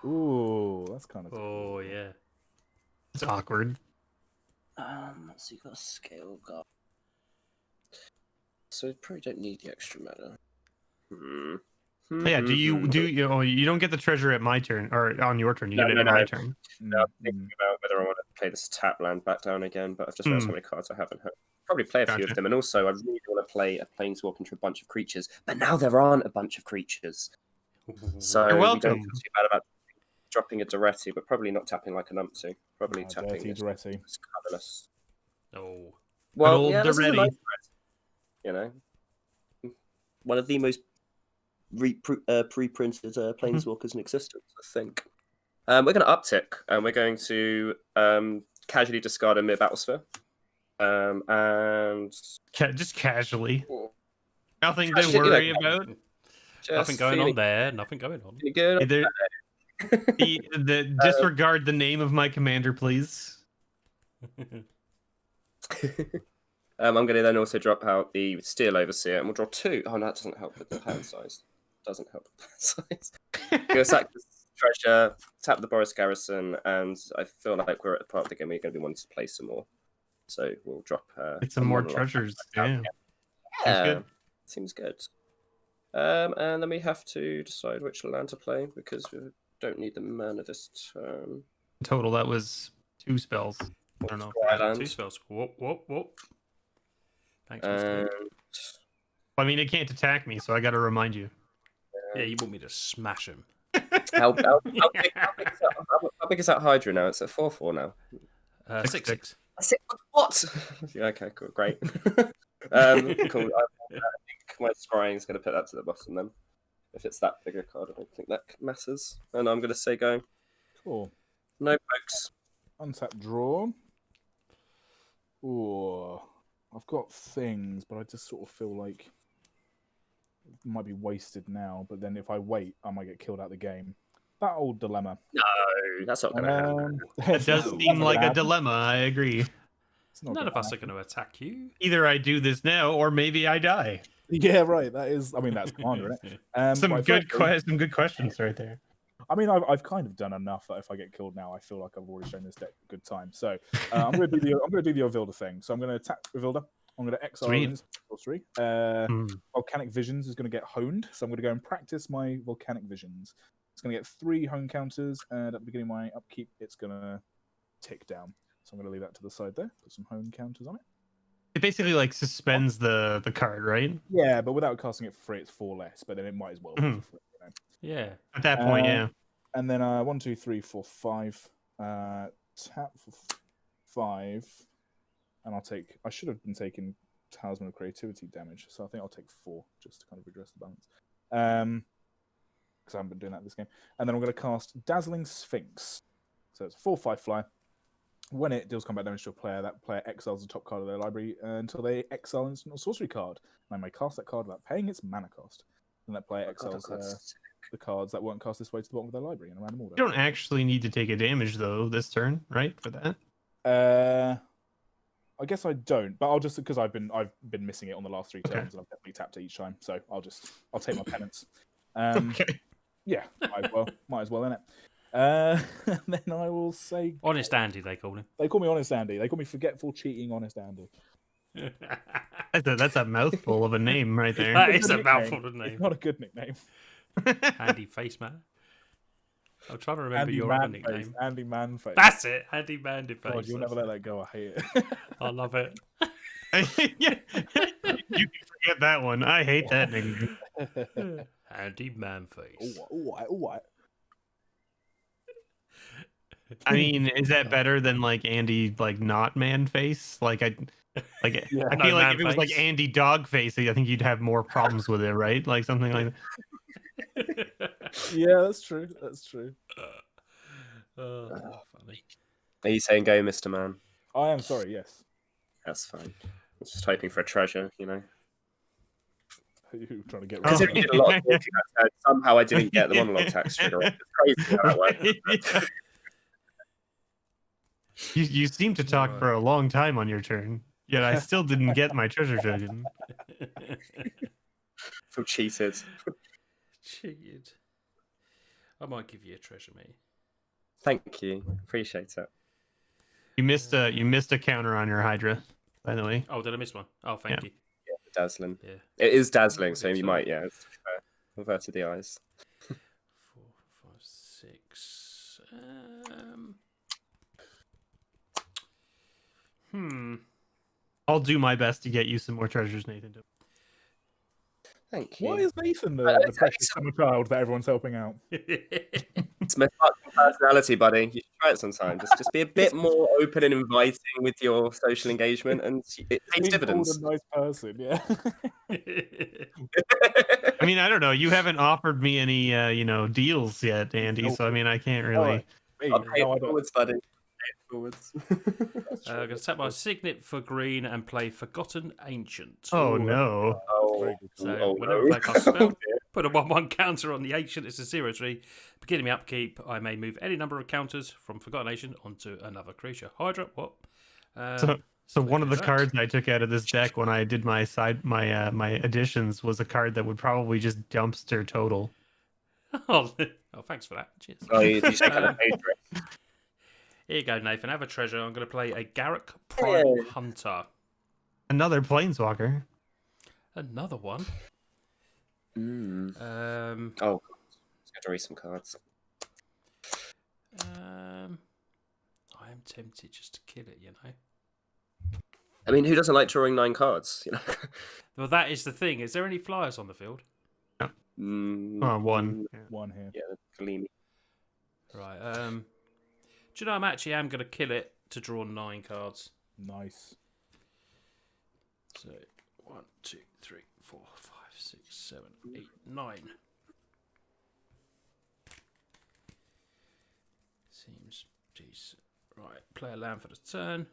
Ooh, that's kind of Oh, cool. yeah. It's awkward. Let's see, got a scale guard. So we probably don't need the extra mana. Yeah, you don't get the treasure at my turn or on your turn. You get it at my turn. I'm thinking about whether I want to play this tap land back down again, but I've just realized how many cards I haven't had. Probably play a few of them, and also I really want to play a planeswalk into a bunch of creatures, but now there aren't a bunch of creatures. So You're we welcome. don't feel too bad about dropping a Duretti, but probably not tapping like an umpty. Probably tapping Dirty this Duretti. colorless. Oh. Well, old yeah, this is a Duretti. nice Duretti, you know, one of the most pre-printed planeswalkers in existence, I think. We're going to uptick, and we're going to casually discard a mere Battlesphere. And Just casually. Nothing Casually, to worry about. Nothing going on there. Nothing going on. Good. Disregard the name of my commander, please. I'm going to then also drop out the Steel Overseer, and we'll draw 2. Oh, no, that doesn't help with the hand size. Doesn't help with the hand size. We'll sack this treasure, tap the Boris Garrison, and I feel like we're at the part of the game where you're going to be wanting to play some more. So we'll drop. It's some more treasures. Yeah. Seems good. And then we have to decide which land to play because we don't need the mana this turn. Total, that was 2 spells. I don't know. Land. 2 spells. Whoop. Thanks, Mr. I mean, it can't attack me, so I got to remind you. Yeah, you want me to smash him. How big is that Hydra now? It's at 4/4 now. 6/6. What? Yeah, okay, cool, great. Cool. I think my scrying is going to put that to the bottom then. If it's that big a card, I don't think that matters. And I'm going to say go. Cool. No pokes. Untap draw. Ooh, I've got things, but I just sort of feel like it might be wasted now. But then if I wait, I might get killed out of the game. That old dilemma. No, that's not going to happen. It does seem like a dilemma. I agree. None of us are going to attack you. Either I do this now, or maybe I die. Yeah, right. That is. I mean, that's Commander, isn't it? Some right, good questions right there. I mean, I've kind of done enough that if I get killed now, I feel like I've already shown this deck a good time. So I'm going to do the Ovilda thing. So I'm going to attack Ovilda. I'm going to exile three. Volcanic Visions is going to get honed. So I'm going to go and practice my Volcanic Visions. It's going to get 3 hone counters, and at the beginning of my upkeep, it's going to tick down. So I'm going to leave that to the side there. Put some hone counters on it. It basically like suspends the card, right? Yeah, but without casting it for free, it's 4 less. But then it might as well be for free. You know? Yeah. At that point, yeah. And then 1, 2, 3, 4, 5. Tap for 5, and I'll take. I should have been taking Talisman of Creativity damage, so I think I'll take 4 just to kind of redress the balance. Because I haven't been doing that this game. And then I'm going to cast Dazzling Sphinx. So it's a 4/5 fly. When it deals combat damage to a player, that player exiles the top card of their library until they exile an instant or sorcery card. And I may cast that card without paying its mana cost. And that player exiles the cards that weren't cast this way to the bottom of their library in a random order. You don't actually need to take a damage though this turn, right? For that. I guess I don't, but I'll just because I've been missing it on the last 3 Okay. turns, and I've definitely tapped it each time. So I'll take my penance. Okay. Yeah, might as well, innit? And then I will say, Honest Andy, they call him. they call me Honest Andy. They call me forgetful, cheating, Honest Andy. That's a mouthful of a name right there. That It's is a a nickname. mouthful of It's name. not a good nickname. Andy Face Man. I'm trying to remember Andy your other Manface. nickname. Andy Manface. That's it, Andy Manface. God, you'll never let that go. I hate it. I love it. Yeah. You can forget that one. I hate that nickname. Andy Manface. All right. I mean, is that better than like Andy like not man face? Like I Yeah. I No feel like man if it was like face. Andy dog face, I think you'd have more problems with it, right? Like something like Yeah, that's true. That's true. Funny. Are you saying go, Mr. Man? I am sorry. Yes. That's fine. I was just hoping for a treasure, you know. You trying to get rid Because of you did a lot of talking, I said, somehow I didn't get the monologue text trigger. It's crazy how that works. You seem to talk for a long time on your turn, yet I still didn't get my treasure token. Feel cheated. Cheated. I might give you a treasure, mate. Thank you. Appreciate it. You missed a counter on your Hydra, by the way. Oh, did I miss one? Oh, thank you. Yeah, dazzling. Yeah. It is dazzling, so Good you too. might, yeah. It's averted the eyes. 4, 5, 6. I'll do my best to get you some more treasures, Nathan. Thank you. Why is Nathan the precious summer child that everyone's helping out? It's my fucking personality, buddy. You should try it sometime. Just be a bit more open and inviting with your social engagement, and it pays Being called dividends. a nice person, yeah. I mean, I don't know. You haven't offered me any, deals yet, Andy. So I mean, I can't really. Me, I'll pay no, I it don't. forwards, buddy. Pay it forwards. I'm going to tap my signet for green and play Forgotten Ancient. Oh Ooh, no! Very good. So whenever I cast a spell, put a 1/1 counter on the Ancient. It's a 0/3. Beginning my upkeep, I may move any number of counters from Forgotten Ancient onto another creature. Hydra, what? So one of the that. cards I took out of this deck when I did my my additions was a card that would probably just dumpster total. Oh, thanks for that. Cheers. Oh, you take out a page for it. Here you go, Nathan. Have a treasure. I'm going to play a Garrick Primal Hey. Hunter. Another planeswalker. Another one. Oh, let's go to read some cards. I am tempted just to kill it, you know. I mean, who doesn't like drawing 9 cards? You know. Well, that is the thing. Is there any flyers on the field? One. Yeah. One here. Yeah, Galimi. Right. Do you know I'm going to kill it to draw 9 cards. Nice. So 1, 2, 3, 4, 5, 6, 7, 8, 9. Seems decent. Right. Play a land for the turn.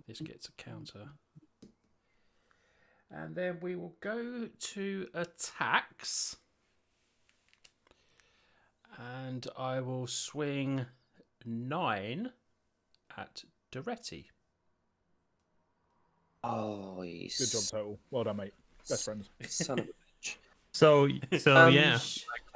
This gets a counter. And then we will go to attacks. And I will swing 9 at Doretti. Oh, Good job, total. Well done, mate. Best friends. Son of a bitch. So yeah. Okay.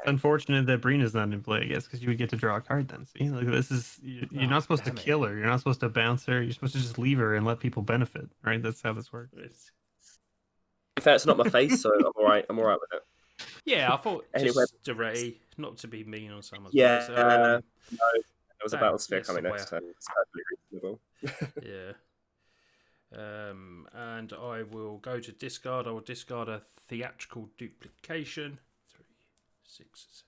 Unfortunate that Brina's not in play, I guess, because you would get to draw a card then. See, like this is you're not supposed to damn it. kill her. You're not supposed to bounce her. You're supposed to just leave her and let people benefit, right? That's how this works. In fact, it's not my face, so I'm alright. I'm alright with it. Yeah, I thought Anyway. just Doretti, not to be mean on someone's Yeah, face. no, there was a that- battle sphere yes, coming well. next turn. It's totally reasonable. Yeah. And I will go to discard. I will discard a theatrical duplication. 3, 6,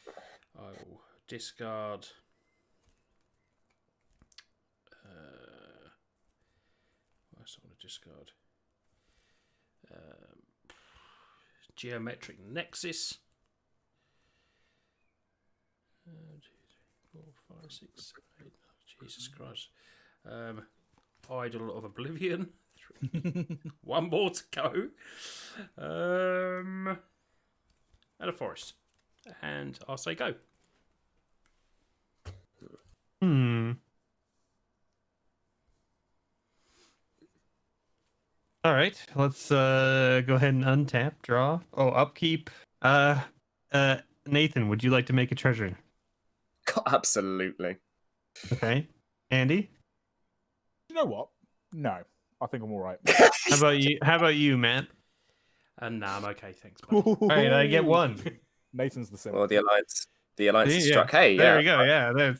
7, 8. I will discard. What else I want to discard? Geometric Nexus. 1, 2, 3, 4, 5, 6, 7, 8. Oh, Jesus Christ. Idol of Oblivion. 1 more to go. And a forest. And I'll say go. Hmm. All right, let's go ahead and untap, draw. Oh, upkeep. Nathan, would you like to make a treasure? Absolutely. Okay. Andy, You know what? No, I think I'm all right. how about you? How about you, Matt? And nah, I'm okay, thanks, buddy. All right, I get one. Nathan's the same. Well, the alliance is See, struck. yeah. Hey, There yeah. we go. Yeah, there's.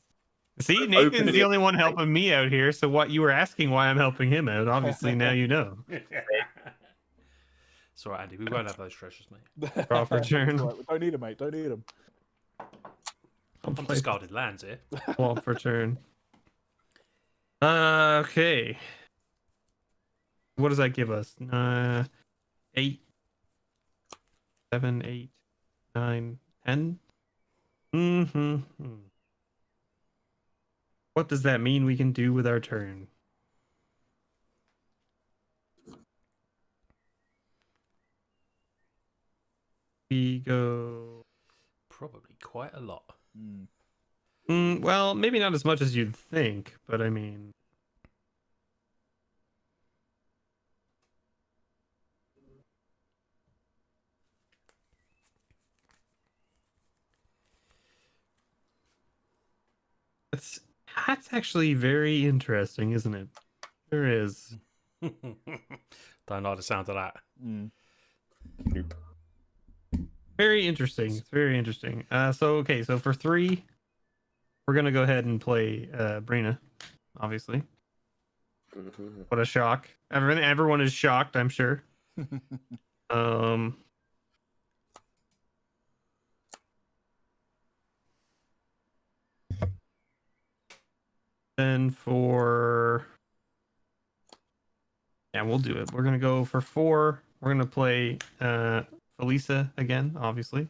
See, Open Nathan's the it. only one helping me out here. So what you were asking why I'm helping him out, obviously now you know. It's all right, Andy. We won't have those treasures, mate. Draw for turn. It's all right. Don't need them, mate. Don't need them. I'll I'm play discarded lands here. swamp for turn. Okay. What does that give us? 8, 7, 8, 9, 10. Mm-hmm. What does that mean we can do with our turn? We go. Probably quite a lot. Well, maybe not as much as you'd think, but I mean. That's actually very interesting, isn't it? There is. Don't like the sound of that. Nope. Very interesting. It's very interesting. So for 3, we're gonna go ahead and play Brina, obviously. Mhm. What a shock. Everyone is shocked, I'm sure. Then we'll do it. We're gonna go for 4. We're gonna play Felisa again, obviously.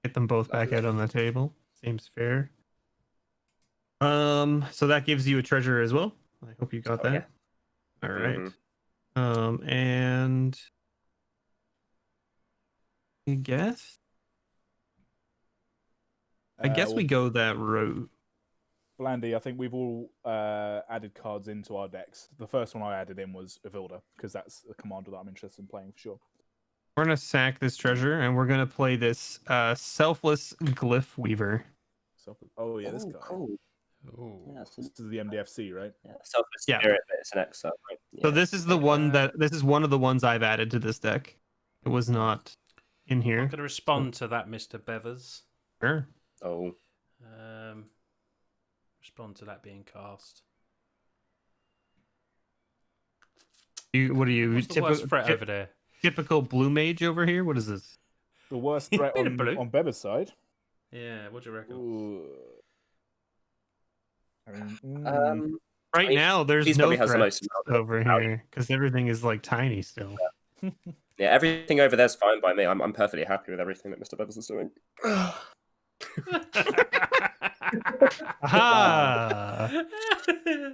Get them both back out on the table. Seems fair. So that gives you a treasure as well. I hope you got that. Yeah. All right. Mhm. And I guess we go that route. Blandy, I think we've all added cards into our decks. The first one I added in was Evilda, because that's a commander that I'm interested in playing for sure. We're gonna sack this treasure and we're gonna play this selfless glyph weaver. Oh yeah, this guy. Cool. Ooh. Yeah, This is the MDFC, right? selfless Yeah. spirit, but it's an exile, right? So Yeah. this is the one this is one of the ones I've added to this deck. It was not in I'm here. going to respond to that, Mr. Bevers. Sure. Oh. Respond to that being cast. What are you? What's the worst threat over there? Typical blue mage over here. What is this? The worst threat Bit of blue. on Bevers' side. Yeah, what do you reckon? Ooh. I mean, Right He's- now, there's he's no probably has the threats most over here because everything is like tiny still. Yeah, everything over there's fine by me. I'm perfectly happy with everything that Mr. Bevers is doing. Aha!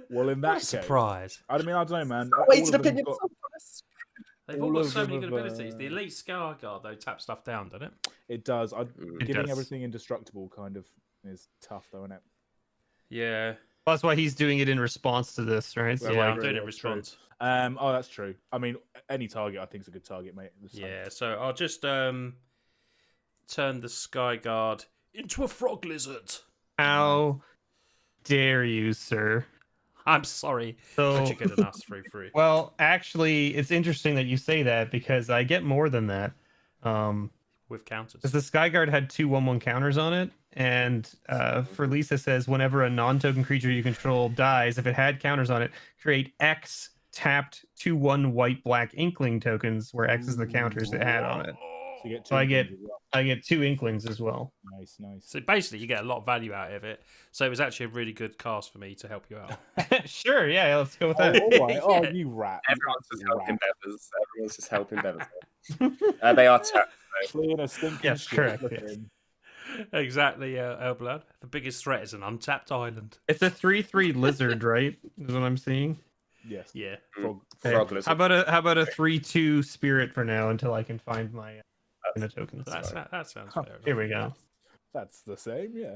well, in What that a case, surprise. I mean, I don't know, man. Wait, All an of them opinion. got- They've all All got of so many them good have, abilities. The elite Scar Guard, though, tap stuff down, doesn't it? It does. It Giving does. everything indestructible kind of is tough, though, isn't it? Yeah. Well, that's why he's doing it in response to this, right? So Well, Yeah, I I'm agree, doing it in that's true. response. Oh, that's true. I mean, any target I think is a good target, mate. This time. Yeah, so I'll just turn the Sky Guard into a frog lizard. how dare you, sir? I'm sorry, So, but you're getting us through. well, actually, it's interesting that you say that because I get more than that. With counters. Because the Skyguard had 2/1/1 counters on it, and for Lisa says whenever a non-token creature you control dies, if it had counters on it, create X tapped 2/1 white-black inkling tokens, where X is the counters it had on it. So, you get So I two get things as well. 2 inklings as well. Nice, nice. So basically, you get a lot of value out of it. So it was actually a really good cast for me to help you out. Sure, yeah, let's go with Oh, that. all right. Oh, Yeah. you rat. Everyone's just You helping rat. Bevers. Everyone's just helping Bevers. They are tapped. Clean a stinking Yes, shit. correct, Look yes. at him. Exactly, Elblad. The biggest threat is an untapped island. It's a 3/3 lizard, right? Is what I'm seeing. Yes. Yeah. Frog. Okay. Frog lizard. How about a 3/2 spirit for now until I can find my tokens. That sounds fair. Here we go. That's the same, yeah.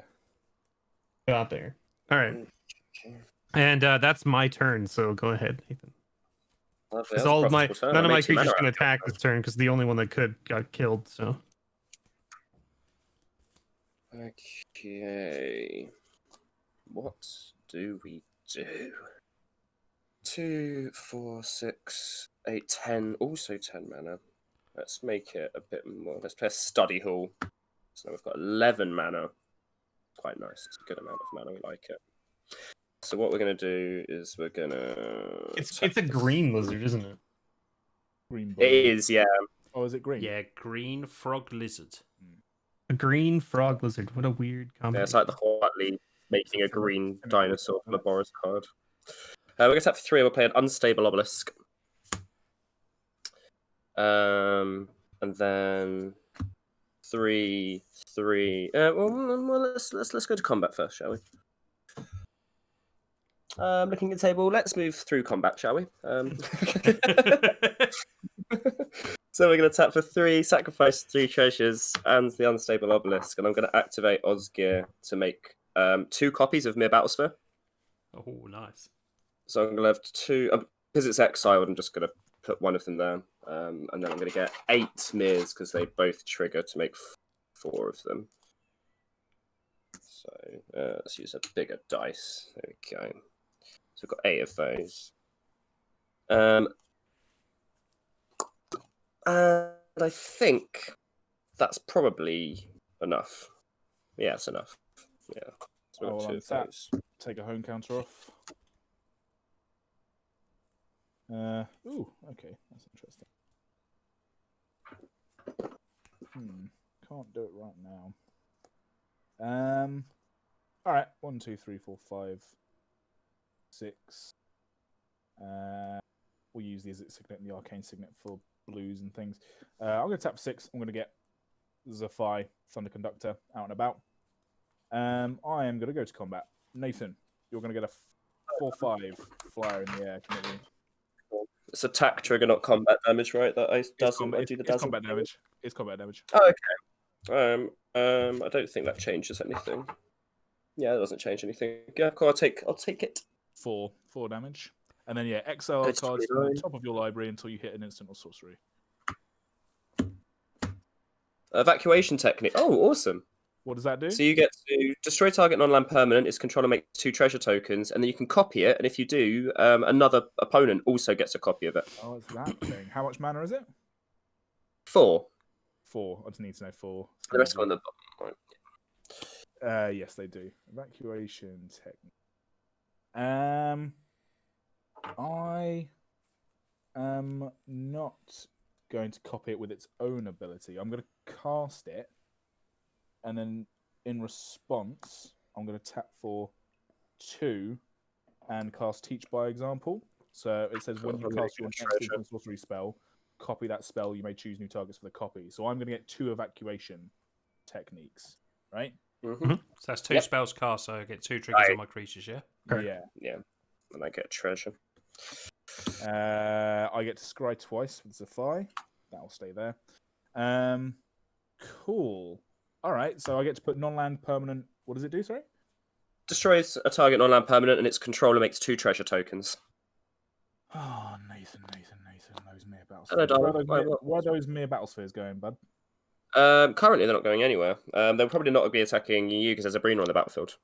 Got there. All right. And that's my turn, so go ahead, Nathan. Lovely. Because That's a profitable turn. none I of my made 2 creatures mana can out of attack it. this turn because the only one that could got killed. So Okay. What do we do? 2, 4, 6, 8, 10. Also 10 mana. Let's make it a bit more. Let's play a study hall. So now we've got 11 mana. Quite nice. It's a good amount of mana. We like it. So what we're going to do is we're going to... it's a green lizard, isn't it? Green It blue. is, yeah. Oh, is it green? Yeah, green frog lizard. A green frog lizard. What a weird Yeah, combination. it's like the Quietly making a green dinosaur from a Boris card. We're going to tap for 3. We'll play an Unstable Obelisk. And then 3, 3. Well, let's go to combat first, shall we? Looking at the table, let's move through combat, shall we? So we're going to tap for 3, sacrifice 3 treasures and the Unstable Obelisk, and I'm going to activate Osgear to make 2 copies of Mere Battlesphere. Oh, nice. So I'm going to have 2, because it's exiled, I'm just going to put 1 of them there, and then I'm going to get 8 Meres because they both trigger to make 4 of them. So let's use a bigger dice. There we go. So we've got 8 of those. And I think that's probably enough. Yeah, it's enough. Yeah. So Oh, well, 2 of untap. those. Take a home counter off. Ooh, okay, that's interesting. Can't do it right now. All right, 1, 2, 3, 4, 5, 6. We'll use the signet and the arcane signet for blues and things. I'm going to tap 6. I'm going to get Zephi, Thunder Conductor, out and about. I am going to go to combat. Nathan, you're going to get a 4/5 flyer in the air. It's attack trigger, not combat damage, right? That I do the It's dazzling combat damage. It's combat damage. Oh, okay. I don't think that changes anything. Yeah, it doesn't change anything. Yeah, cool. I'll take it. 4 damage. And then, yeah, exile It's cards from really the top of your library until you hit an instant or sorcery. Evacuation Technique. Oh, awesome. What does that do? So you get to destroy target non-land permanent. Its controller makes 2 treasure tokens, and then you can copy it. And if you do, another opponent also gets a copy of it. Oh, it's that thing. How much mana is it? 4. 4. I just need to know 4. The rest go on the bottom. Right. Yes, they do. Evacuation Technique. I am not going to copy it with its own ability. I'm going to cast it, and then in response, I'm going to tap for 2 and cast Teach by example. So it says when you cast your next instant sorcery spell, copy that spell. You may choose new targets for the copy. So I'm going to get 2 evacuation techniques, right? Mm-hmm. So that's 2 spells cast, so I get 2 triggers on my creatures, yeah? Yeah. And I get a treasure. I get to scry twice with Zephi. That'll stay there. Cool. All right, so I get to put non-land permanent. What does it do? Sorry. Destroys a target non-land permanent, and its controller makes 2 treasure tokens. Oh, Nathan, those mere battle Hello, spheres. darling. Where are those mere battle spheres going, bud? Currently, they're not going anywhere. They'll probably not be attacking you because there's a Breener on the battlefield.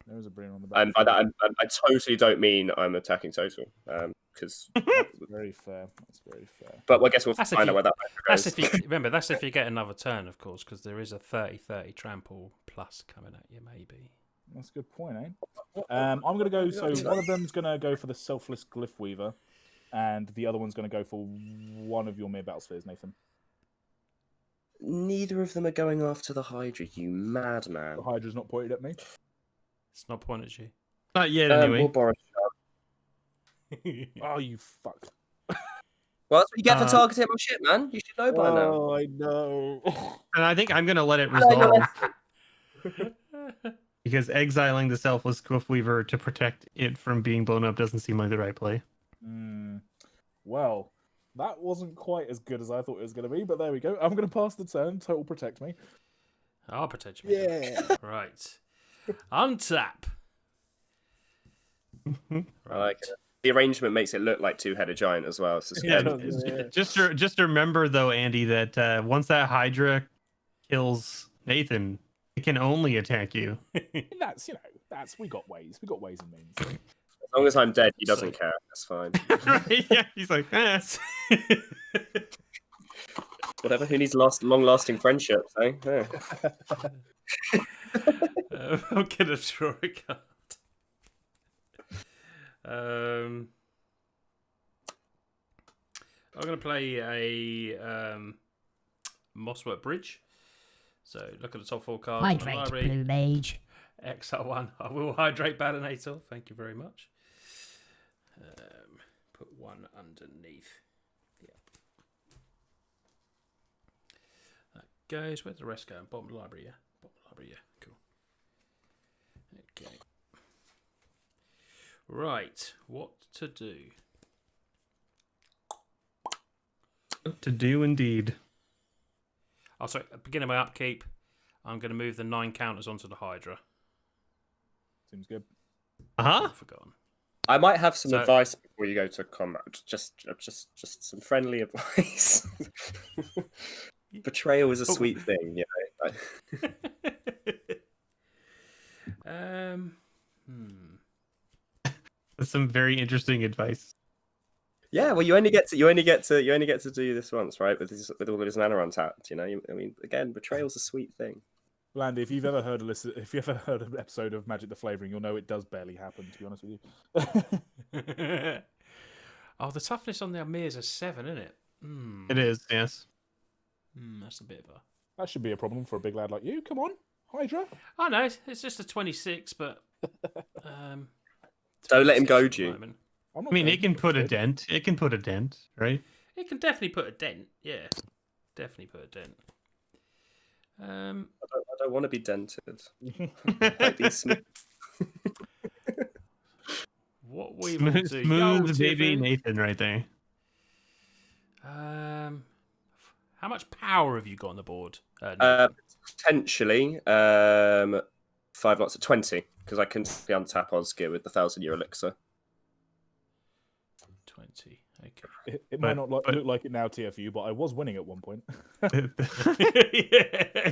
There is a Breener on the And battlefield. by that, I totally don't mean I'm attacking total. Because That's very fair. That's very fair. but I guess we'll That's find out where that goes. That's if you remember. That's if you get another turn, of course, because there is a 30/30 trample plus coming at you, maybe. That's a good point, eh? I'm going to go. So one of them's going to go for the Selfless Glyph Weaver, and the other one's going to go for one of your mere battle spheres, Nathan. Neither of them are going after the Hydra, you madman. The Hydra's not pointed at me. It's not pointed at you. Not yet, anyway. We'll borrow. Oh, you fuck. Well, that's what you get for targeting my shit, man. You should know by now. Oh, I know. And I think I'm going to let it resolve. Because exiling the Selfless Glyph Weaver to protect it from being blown up doesn't seem like the right play. Well, that wasn't quite as good as I thought it was going to be, but there we go. I'm going to pass the turn. Total protect me. I'll protect you. Yeah. Right. Untap. I like it. The arrangement makes it look like two-headed giant as well. So Yeah, just remember though, Andy, that once that Hydra kills Nathan, it can only attack you. That's we got ways and means. As long as I'm dead, he doesn't care. That's fine. Right? Yeah, he's like, Whatever. Who needs long-lasting friendships? Eh? Yeah. I'm gonna draw a card. I'm gonna play a Mosswork Bridge. So look at the top 4 cards. Hydrate, library. Blue Mage. XR1. I will hydrate Balanator. Thank you very much. Put 1 underneath. Yep. That goes. Where's the rest going? Bottom of the library, yeah. Bottom of the library, yeah. Cool. Okay. Right. What to do? to do indeed. Oh, sorry. At the beginning of my upkeep, I'm going to move the 9 counters onto the Hydra. Seems good. I've forgotten. I might have some advice before you go to combat. Just some friendly advice. Betrayal is a sweet thing, you know. That's some very interesting advice. Yeah, well, you only get to do this once, right? With all of his mana untapped, you know. I mean, again, betrayal's a sweet thing. Well, Andy, if you've ever heard an episode of Magic the Flavouring, you'll know it does barely happen. To be honest with you. Oh, the toughness on the Amir is a 7, isn't it? It is, yes. That's a bit of a... That should be a problem for a big lad like you. Come on, Hydra. I know, it's just a 26, but... Don't let him goad you. I mean, it can put a dent. It can put a dent, right? It can definitely put a dent, yeah. Definitely put a dent. I don't want to be dented. Like be smooth. What we will do? Smooth baby Nathan right there. How much power have you got on the board? Potentially 5 lots of 20, because I can untap Osgir with the 1,000-year elixir. 20. Okay. It might not look like it now, TFU, but I was winning at one point.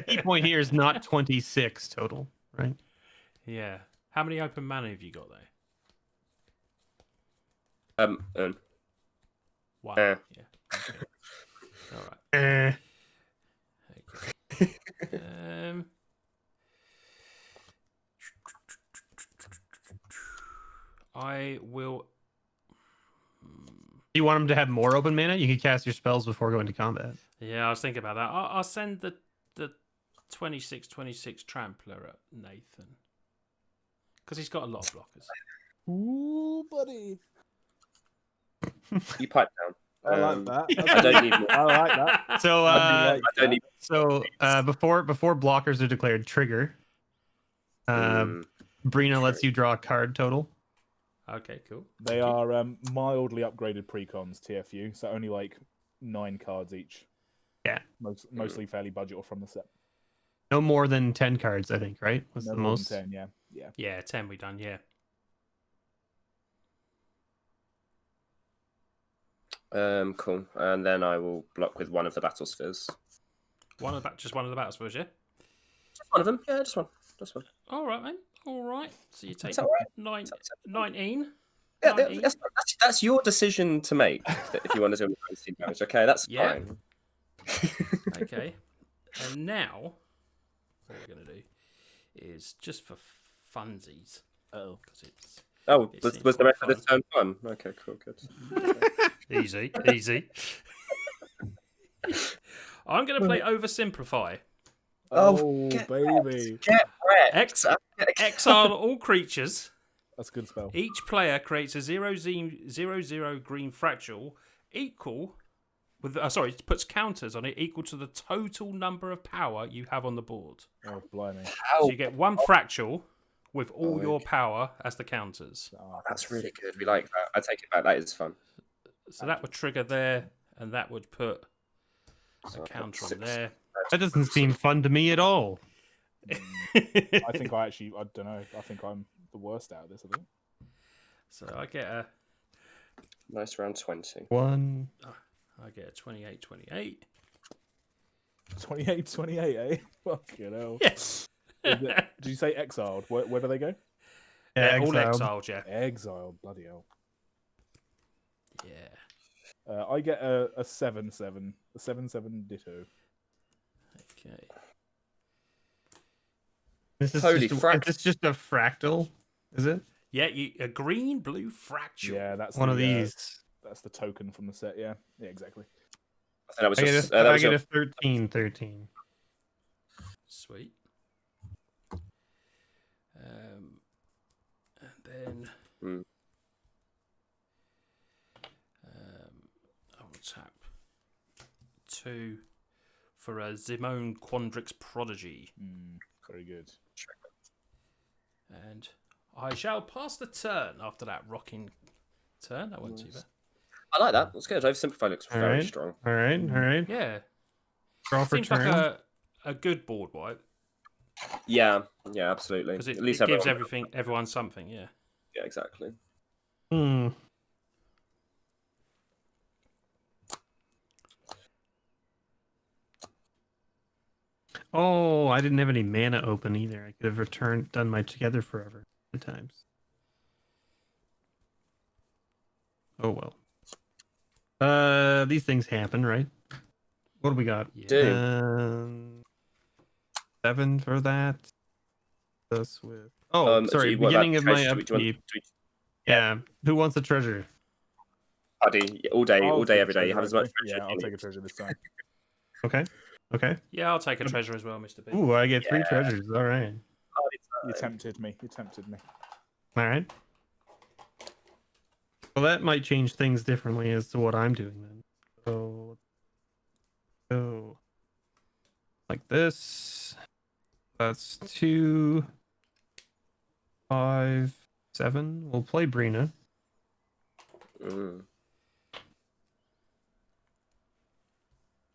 Key point here is not 26 total, right? Yeah. How many open mana have you got there? 1. Yeah. Okay. All right. Okay. I will. You want him to have more open mana? You can cast your spells before going to combat. Yeah, I was thinking about that. I'll send the 26/26 Trampler at Nathan. Because he's got a lot of blockers. Ooh, buddy. You pipe down. I like that. I don't need more. I like that. So, I don't need... before blockers are declared trigger, Brina lets you draw a card total. Okay, cool. They are mildly upgraded precons, TFU, so only like 9 cards each. Yeah. Mostly fairly budget or from the set. No more than 10 cards, I think, right? Was No the more most? than 10, yeah. Yeah, 10 we done, yeah. Cool. And then I will block with one of the battle spheres. Just one of the battle spheres, yeah? Just one of them. Yeah, just one. All right, mate. All right. So you take all right. 19. Yeah, 19. that's your decision to make. If you want to do 19 damage, okay, that's fine. Okay. And now, what we're going to do is just for funsies. Because it's... Oh, was the rest of this turn fun? Okay, cool, good. Easy. I'm going to play Oversimplify. Oh, baby. Get wrecked. Exile all creatures. That's a good spell. Each player creates a 0/0 green fractal equal with puts counters on it equal to the total number of power you have on the board. Oh, blimey. So you get 1 fractal with all your power as the counters. Oh, that's really good. We like that. I take it back. That is fun. So that would trigger there, and that would put a counter on there. That doesn't seem fun to me at all. I think I don't know. I think I'm the worst out of this, I think. So I get a Nice round 20. 1. I get a 28, 28. 28, 28, eh? Fucking hell. Yes. Did you say exiled? Where do they go? They're all exiled. exiled, yeah. Exiled, bloody hell. Yeah. I get a 7/7, a 7/7 ditto. Okay. This is Holy just frack. is this just a fractal? Is it Yeah, a green, blue fractal. Yeah, that's one the, of these? That's the token from the set. Yeah, exactly. I think that was I just. get That a, I was get your- a 13, 13. Sweet. And then Hmm. I will tap 2 for a Zimone Quandrix Prodigy. Very good. And I shall pass the turn after that rocking turn. That wasn't too bad. I like that. That's good. Oversimplified looks All very right. strong. All right, all right. Yeah. Draw for Seems turn. like a good board wipe. Yeah, absolutely. Because it At least gives everyone. everyone something, yeah. Yeah, exactly. Hmm. Oh, I didn't have any mana open either. I could have done my Together Forever 2 times. Oh well. These things happen, right? What do we got? Yeah. Dude. 7 for that. Us with. Oh, Do sorry. you want that Beginning of my treasure? Do you want- upkeep. Yeah. Who wants a treasure? Buddy, all day, I'll take every day. You treasure, have as much actually. treasure Yeah, as I'll you take a need. treasure this time. Okay. Okay. Yeah, I'll take a treasure as well, Mr. B. Ooh, I get 3 treasures. All right. You tempted me. You tempted me. All right. Well, that might change things differently as to what I'm doing then. So, let's go like this. That's 2, 5, 7. We'll play Brina. Mm.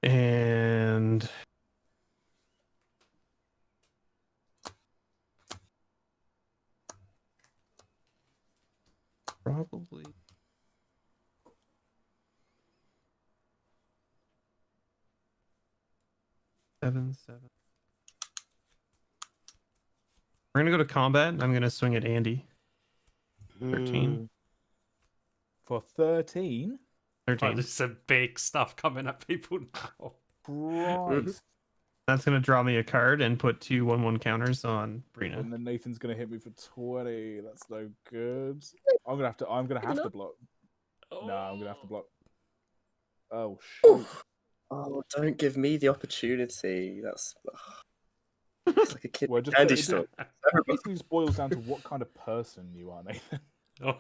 And probably seven. We're gonna go to combat, and I'm gonna swing at Andy. 13. For 13? 13. Oh, there's some big stuff coming at people now. Christ. That's gonna draw me a card and put 2 1/1 counters on Brina. And then Nathan's gonna hit me for 20. That's no good. I'm gonna have to block. No, I'm gonna have to block. Oh shoot. Oh, don't give me the opportunity. That's it's like a kid Well, just candy it store. basically just boils down to what kind of person you are, Nathan. You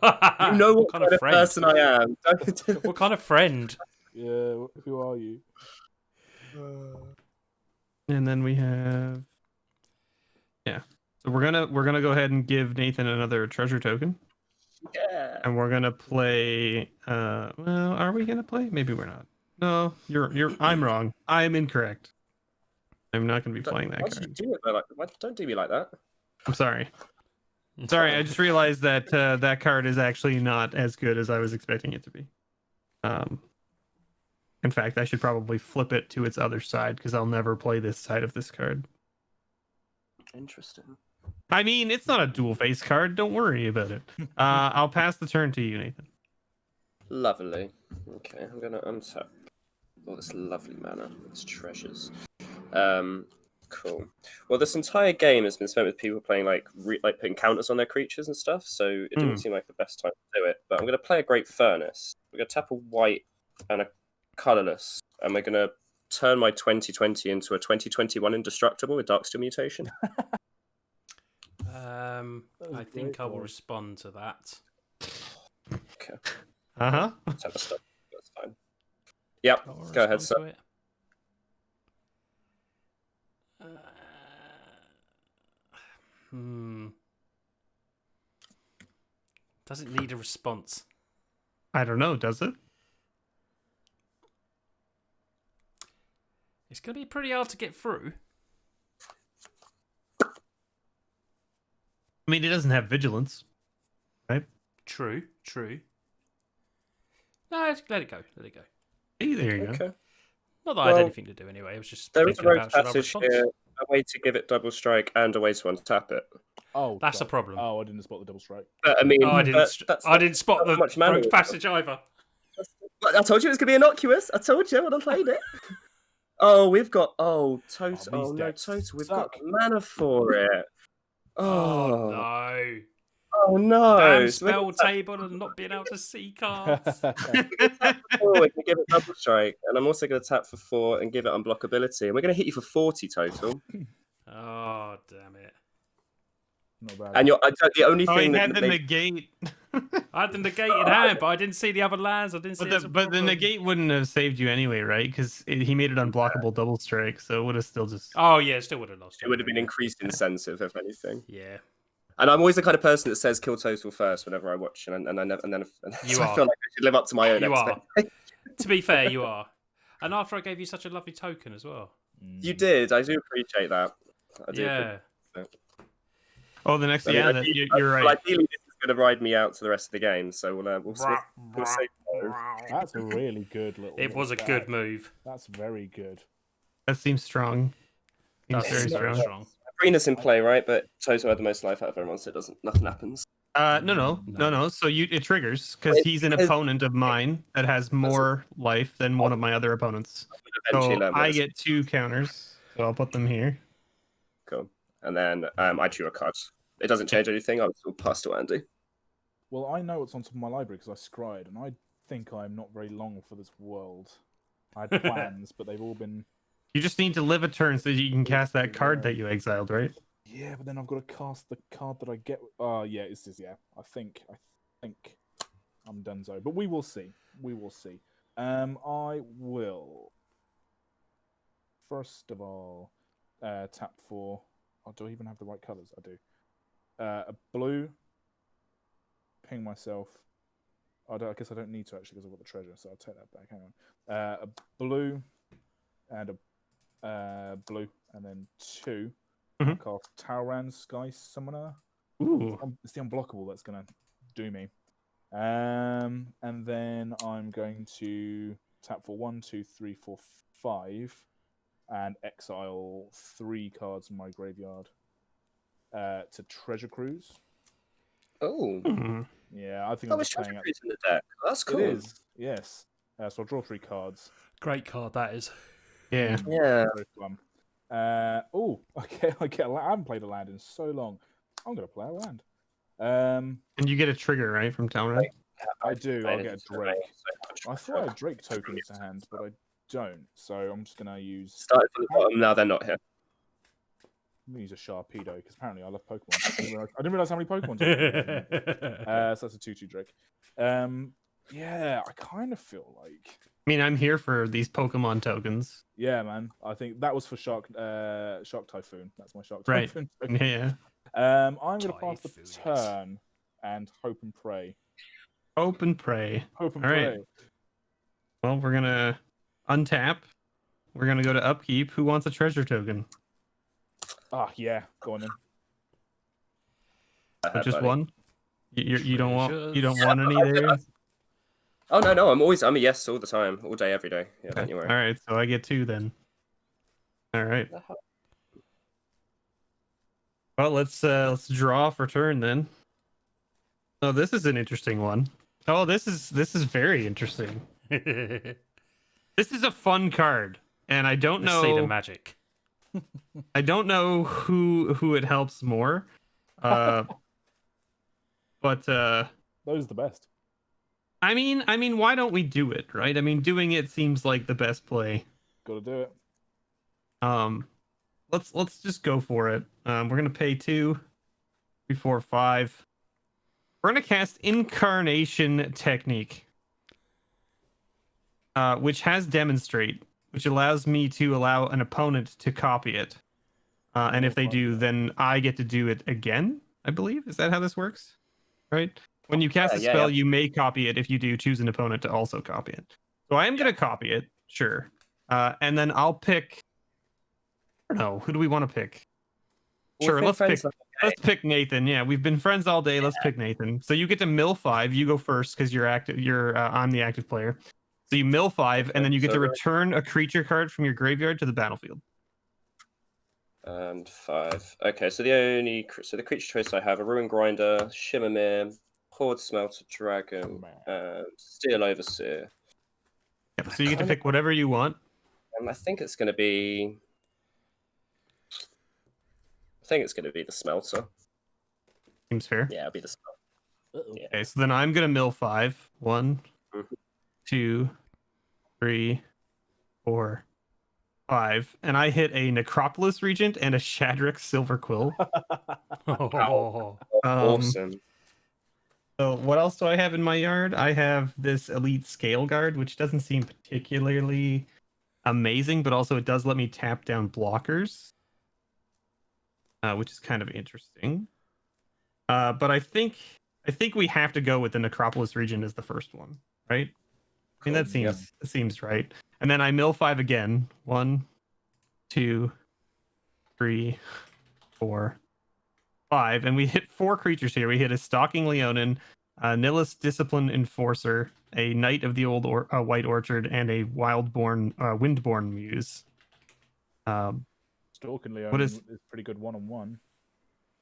know what kind of friend? person I am. Don't- What kind of friend? Yeah, who are you? And then we have, yeah. So we're gonna go ahead and give Nathan another treasure token, Yeah. and we're gonna play. Well, are we gonna play? Maybe we're not. No, you're. I'm wrong. I'm incorrect. I'm not gonna be playing that Why did you card. do it like that? Don't do me like that. I'm sorry. Sorry, I just realized that that card is actually not as good as I was expecting it to be. In fact, I should probably flip it to its other side because I'll never play this side of this card. Interesting. I mean, it's not a dual face card. Don't worry about it. I'll pass the turn to you, Nathan. Lovely. Okay, I'm gonna untap all this lovely mana, these treasures. Cool. Well, this entire game has been spent with people playing like putting counters on their creatures and stuff, so it didn't seem like the best time to do it. But I'm gonna play a Great Furnace. We're gonna tap a white and a colorless, and we're gonna turn my 2020 into a 2021 indestructible with Darksteel Mutation. I think I will respond to that. Okay. Uh-huh. Tap the stuff. That's fine. Yep. I will Go ahead, respond sir. to it. Does it need a response? I don't know, does it? It's going to be pretty hard to get through. I mean, it doesn't have vigilance, right? True. No, let it go. Hey, there you go. Okay. Not that I had anything to do anyway. I was just There is a thinking road about should I passage respond. here, a way to give it double strike and a way to untap it. Oh, That's a God. problem. Oh, I didn't spot the double strike. But, I mean, Oh, I didn't spot not the much mana road with passage either. I told you it was going to be innocuous. I told you when I played it. Oh, we've got total. these Oh no, decks total. We've suck. got mana for it. Oh, Oh, no. oh no! Damn So we're spell gonna table and not being able to see cards. tap for 4 and give it double strike, and I'm also going to tap for 4 and give it unblockability. And we're going to hit you for 40 total. Oh, damn it. Not bad. And the only Oh, he thing had that the they, negate. I had the negate in hand, but I didn't see the other lands. I didn't see But the negate wouldn't have saved you anyway, right? Because he made it unblockable double strike, so it would have still just. Oh, yeah, still would have lost. it would have been increased incentive if anything. Yeah. And I'm always the kind of person that says kill total first whenever I watch, and then You so I are. feel like I should live up to my own You are. expectations. To be fair, you are. And after I gave you such a lovely token as well. You did. I do appreciate that. I do. Yeah. Oh, the next. I mean, Yeah, you're well, right. ideally, this is going to ride me out to the rest of the game, so we'll see. That's a really good little. It was a bag. good move. That's very good. That seems strong. Seems That's very very strong. strong. Arena's in play, right? But Toto had the most life out of everyone, so nothing happens. No. So it triggers because he's an opponent of mine that has more life than one of my other opponents. Eventually So learn I this. get 2 counters. So I'll put them here. Cool. And then I drew a card. It doesn't change anything. I'll pass to Andy. Well, I know what's on top of my library because I scried, and I think I'm not very long for this world. I had plans, but they've all been. You just need to live a turn so that you can cast that card that you exiled, right? Yeah, but then I've got to cast the card that I get. Yeah, it's just I think I'm donezo, but we will see. I will first of all tap for. Oh, do I even have the right colors? I do. A blue. Ping myself. I guess I don't need to actually because I've got the treasure, so I'll take that back. Hang on. A blue and a blue, and then 2. Mhm. I'll cast Tauran's Sky Summoner. Ooh. It's the unblockable that's gonna do me. And then I'm going to tap for 1, 2, 3, 4, 5, and exile 3 cards from my graveyard to Treasure Cruise. Oh, Mhm. Yeah, I think that I'm was just Treasure playing Cruise in the deck. That's cool. It is, yes. So I'll draw 3 cards. Great card that is. Yeah. Yeah. Very fun. I haven't played a land in so long. I'm gonna play a land. And you get a trigger, right, from Town Red? I do. I'll Played get a it Drake. so I much. thought I had Drake tokens to hand, but I don't. So I'm just gonna use. Started from the bottom. Now they're not here. I'm gonna use a Sharpedo because apparently I love Pokemon. I didn't realize how many Pokemon. So that's a 2/2 Drake. Yeah, I kind of feel like. I mean, I'm here for these Pokemon tokens. Yeah, man. I think that was for Shark Typhoon. That's my Shark Right. Typhoon. token. Yeah. I'm gonna pass the Typhoons. turn and hope and pray. Hope and pray. Hope and All pray. right. Well, we're gonna untap. We're gonna go to upkeep. Who wants a treasure token? Ah, yeah. Go on then. Just buddy. one. You don't want Treasures. any there. Oh no, I'm a yes all the time, all day, every day. Yeah, don't you worry. All right, so I get 2 then. All right. Well, let's draw for turn then. Oh, this is an interesting one. Oh, this is very interesting. This is a fun card, and I don't Let's see the know. magic. I don't know who it helps more. But Those are the best. I mean, why don't we do it, right? I mean, doing it seems like the best play. Got to do it. Let's just go for it. We're gonna pay 2, 3, 4, 5. We're gonna cast Incarnation Technique, which has Demonstrate, which allows me to allow an opponent to copy it. And if they do, then I get to do it again. I believe. Is that how this works? Right? When you cast a Yeah, spell, yeah. you may copy it. If you do, choose an opponent to also copy it. So I am gonna copy it, sure. And then I'll pick. I don't know. Who do we want to pick? Well, Sure, if let's friends pick. let's pick Nathan. Yeah, we've been friends all day. Let's pick Nathan. So you get to mill 5. You go first because you're active. I'm the active player. So you mill 5, and then you get to return a creature card from your graveyard to the battlefield. And 5. Okay, so the creature choice I have: a Ruin Grinder, Shimmermere, Horde Smelter Dragon, and Steel Overseer. Yep, so you get to pick whatever you want. I think it's going to be. I think it's going to be the Smelter. Seems fair. Yeah, it'll be the Smelter. Yeah. Okay, so then I'm gonna mill 5. 1, 2, 3, 4, 5, and I hit a Necropolis Regent and a Shadrick Silver Quill. Awesome. So what else do I have in my yard? I have this Elite Scale Guard, which doesn't seem particularly amazing, but also it does let me tap down blockers, which is kind of interesting. But I think we have to go with the Necropolis Regent as the first one, right? I mean, that seems right. And then I mill 5 again. 1, 2, 3, 4, 5, and we hit 4 creatures here. We hit a Stalking Leonin, a Nihilist Discipline Enforcer, a Knight of the Old White Orchard, and a Windborn Muse. Stalking Leonin is pretty good 1-on-1.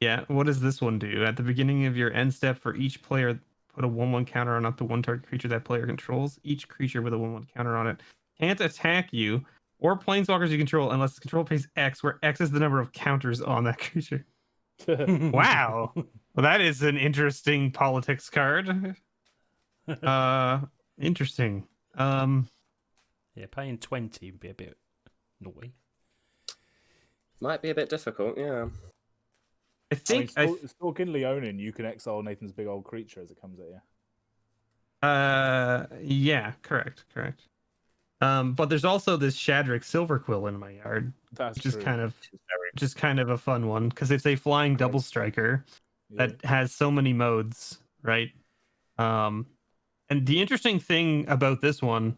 Yeah, what does this one do? At the beginning of your end step, for each player, put a 1/1 counter on up to one target creature that player controls. Each creature with a 1/1 counter on it can't attack you or planeswalkers you control unless the control pays X, where X is the number of counters on that creature. Wow. Well, that is an interesting politics card. Interesting. Yeah, paying 20 would be a bit naughty. Might be a bit difficult, yeah. I think Stalking Leonin, you can exile Nathan's big old creature as it comes at you. Yeah, correct. But there's also this Shadrick Silver Quill in my yard, which is kind of a fun one because it's a flying double striker that has so many modes, right? And the interesting thing about this one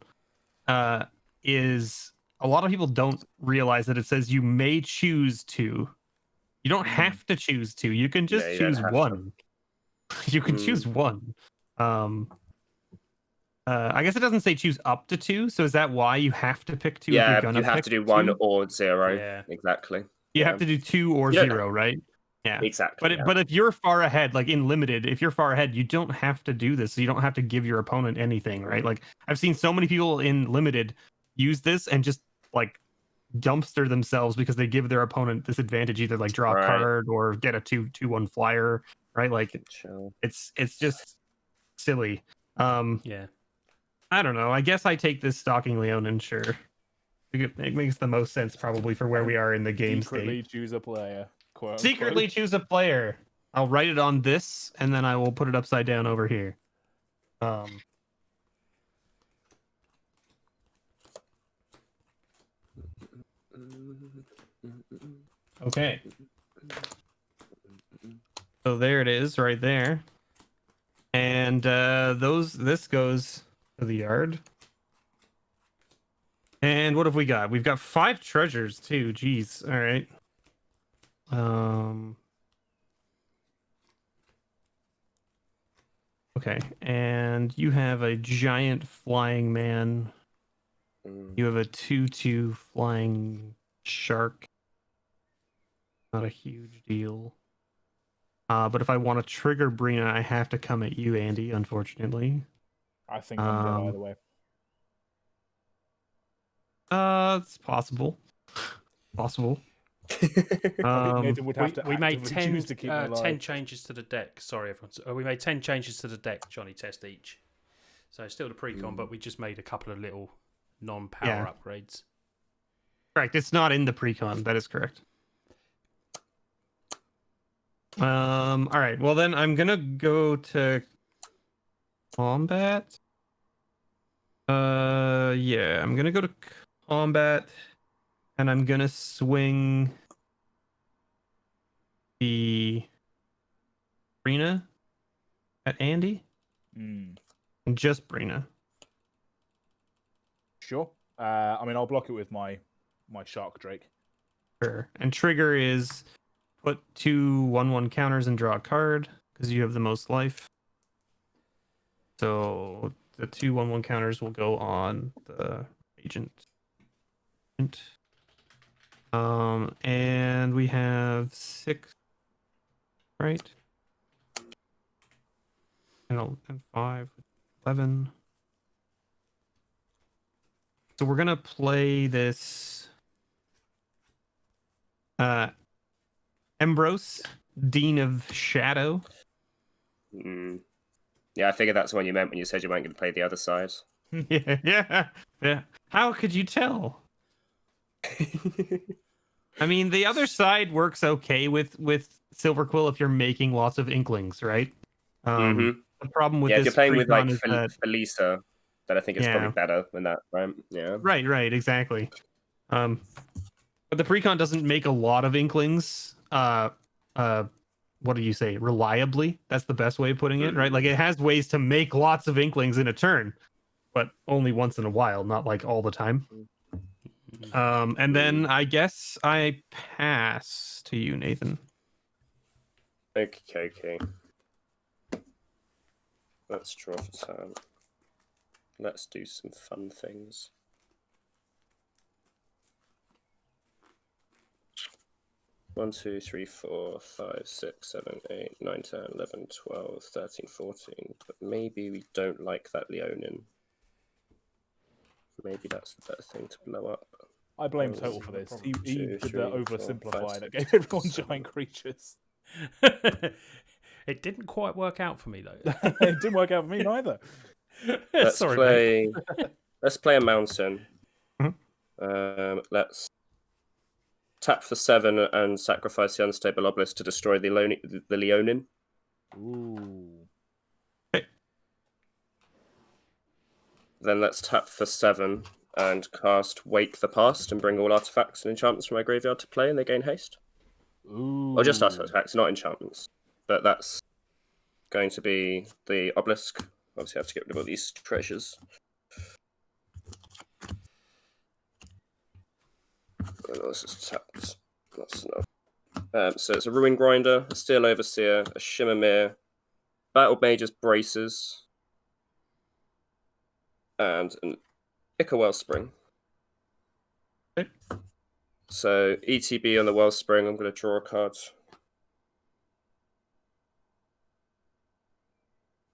is a lot of people don't realize that it says you may choose to. You don't have to choose 2. You can just choose 1. You can choose 1. I guess it doesn't say choose up to 2. So is that why you have to pick 2? Yeah, if you're gonna you have pick to do 2? 1 or 0. Yeah. Exactly. You have to do 2 or 0, right? Yeah, exactly. But if you're far ahead, like in limited, if you're far ahead, you don't have to do this. So you don't have to give your opponent anything, right? Like I've seen so many people in limited use this and just like dumpster themselves because they give their opponent this advantage, either like draw a card or get a 2/1 flyer, right? Like it's just silly. Yeah, I don't know. I guess I take this Stalking Leonin, sure. It makes the most sense probably for where we are in the game Secretly state. choose a player. Quote, Secretly choose a player. I'll write it on this and then I will put it upside down over here. Okay. So there it is right there. And this goes to the yard. And what have we got? We've got 5 treasures too. Jeez. All right. Okay. And you have a giant flying man. You have a 2/2 flying shark. Not a huge deal. But if I want to trigger Brina, I have to come at you, Andy, unfortunately. I think I'm dead either way. It's possible. Possible. Nathan would have to we made actively 10, choose to keep me alive. 10 changes to the deck. Sorry, everyone. We made 10 changes to the deck, Johnny Test each. So still the precon, but we just made a couple of little non-power upgrades. Correct. It's not in the precon. That is correct. All right. Well, then I'm gonna go to combat. Yeah, I'm gonna go to combat, and I'm gonna swing the Brina at Andy, and just Brina. Sure. I mean, I'll block it with my Shark Drake. Sure. And trigger is put 2 1/1 counters and draw a card because you have the most life. So the 2 1/1 counters will go on the agent. And we have 6, right? And 5, 11. So we're gonna play this Embrose, Dean of Shadow. Yeah, I figured that's what you meant when you said you weren't going to play the other side. Yeah. How could you tell? I mean, the other side works okay with Silver Quill if you're making lots of inklings, right? The problem with if this you're playing with like Precon is that, Felisa, then I think it's probably better than that, right? Yeah. Right, exactly. But the Precon doesn't make a lot of inklings. What do you say? Reliably? That's the best way of putting it, right? Like it has ways to make lots of inklings in a turn, but only once in a while, not like all the time. And then I guess I pass to you, Nathan. Okay. Let's draw for turn. Let's do some fun things. 1, 2, 3, 4, 5, 6, 7, 8, 9, 10, 11, 12, 13, 14. But maybe we don't like that Leonin. Maybe that's the better thing to blow up. I blame Total for this. He did the oversimplify that gave everyone giant creatures. It didn't quite work out for me though. It didn't work out for me neither. Let's Sorry, let's play a mountain. Let's tap for 7 and sacrifice the Unstable Obelisk to destroy the Leonin. Ooh. Then let's tap for 7 and cast Wake the Past and bring all artifacts and enchantments from my graveyard to play, and they gain haste. Ooh. Or just artifacts, not enchantments. But that's going to be the obelisk. Obviously, I have to get rid of all these treasures. And let's just tap. That's enough. So it's a Ruin Grinder, a Steel Overseer, a Shimmermere, Battle Mage's Braces, and an Ica Wellspring. Okay. So ETB on the Wellspring, I'm going to draw a card.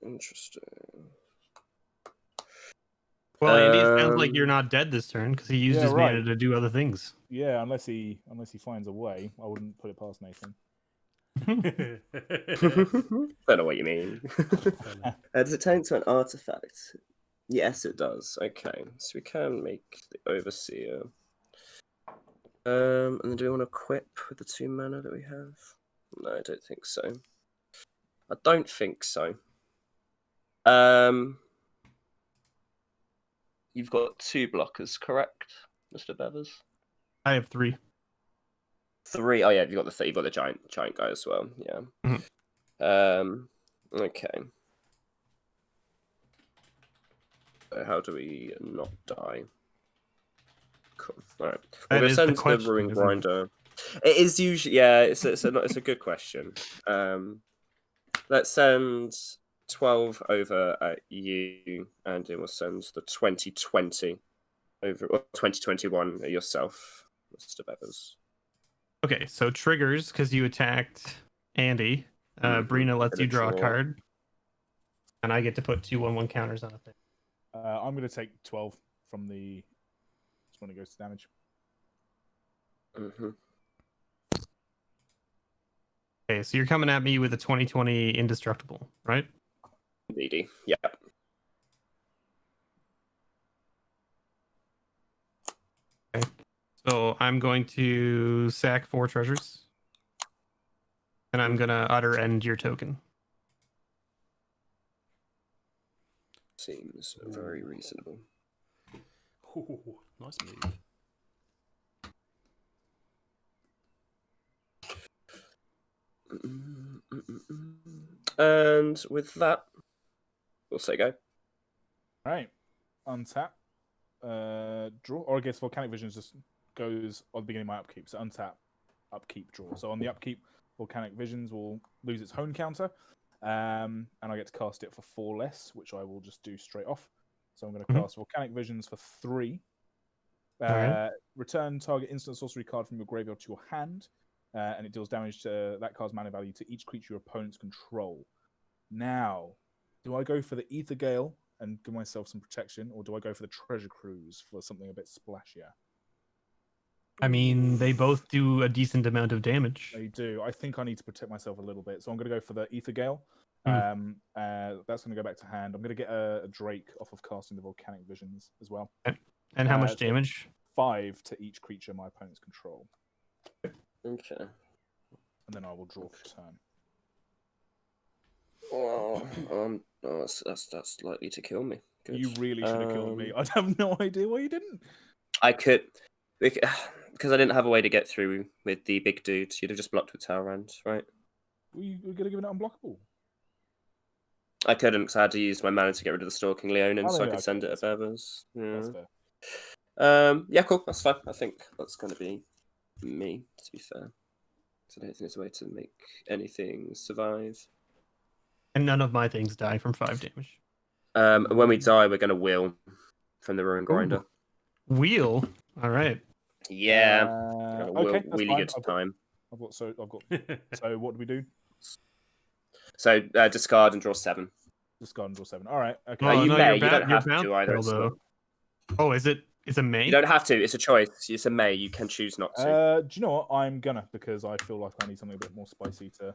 Interesting. Well, Andy, it sounds like you're not dead this turn because he used his mana right. to do other things. Yeah, unless he finds a way, I wouldn't put it past Nathan. Don't know what you mean. Does it turn into an artifact? Yes, it does. Okay, so we can make the Overseer. And then do we want to equip with the 2 mana that we have? No, I don't think so. I don't think so. You've got 2 blockers, correct, Mr. Bevers? I have 3. 3. Oh yeah, you've got the giant guy as well. Yeah. Okay. So how do we not die? Cool. All right. We're gonna send the Ruin Grinder. It is usually it's a good question. Let's send 12 over at you, and then we'll send the 2020 over, or 2021 at yourself, Mr. Bevers. Okay, so triggers because you attacked Andy. Brina lets you draw a card, and I get to put 2 1/1 counters on a thing. I'm going to take 12 from the when it goes to damage. Okay, so you're coming at me with a 2020 indestructible, right? Indeedy, yeah. Okay. So I'm going to sack 4 treasures. And I'm gonna utter end your token. Seems very reasonable. Ooh, nice move. And with that, we'll say go. All right, untap, draw, or I guess volcanic vision just goes on the beginning of my upkeep. So untap, upkeep draw. So on the upkeep, Volcanic Visions will lose its hone counter, and I get to cast it for 4 less, which I will just do straight off. So I'm going to cast Volcanic Visions for 3. Alright. Return target instant sorcery card from your graveyard to your hand, and it deals damage to that card's mana value to each creature your opponents control. Now, do I go for the Ether Gale and give myself some protection, or do I go for the Treasure Cruise for something a bit splashier? I mean, they both do a decent amount of damage. They do. I think I need to protect myself a little bit, so I'm going to go for the Ether Gale. Hmm. That's going to go back to hand. I'm going to get a Drake off of casting the Volcanic Visions as well. And how much so damage? 5 to each creature my opponents control. Okay. And then I will draw for turn. Oh, that's likely to kill me. Good. You really should have killed me. I have no idea why you didn't. I could, because I didn't have a way to get through with the big dude. You'd have just blocked with Tower Rand, right? We were going to give it unblockable. I couldn't, because I had to use my mana to get rid of the Stalking Leonin, so I could send it that's at Bevers. That's Yeah. fair. Yeah, cool. That's fine. I think that's going to be me, to be fair. So I don't think there's a way to make anything survive. And none of my things die from 5 damage. When we die, we're going to wheel from the Ruin Grinder. Wheel? Alright. Yeah. Okay, that's really fine. good time. So what do we do? So discard and draw 7. Discard and draw 7. All right. Okay. Oh, you may. You you're don't have bound to either. though. Oh, is it? It's a May? You don't have to. It's a choice. It's a may. You can choose not to. Do you know what? I'm gonna, because I feel like I need something a bit more spicy to.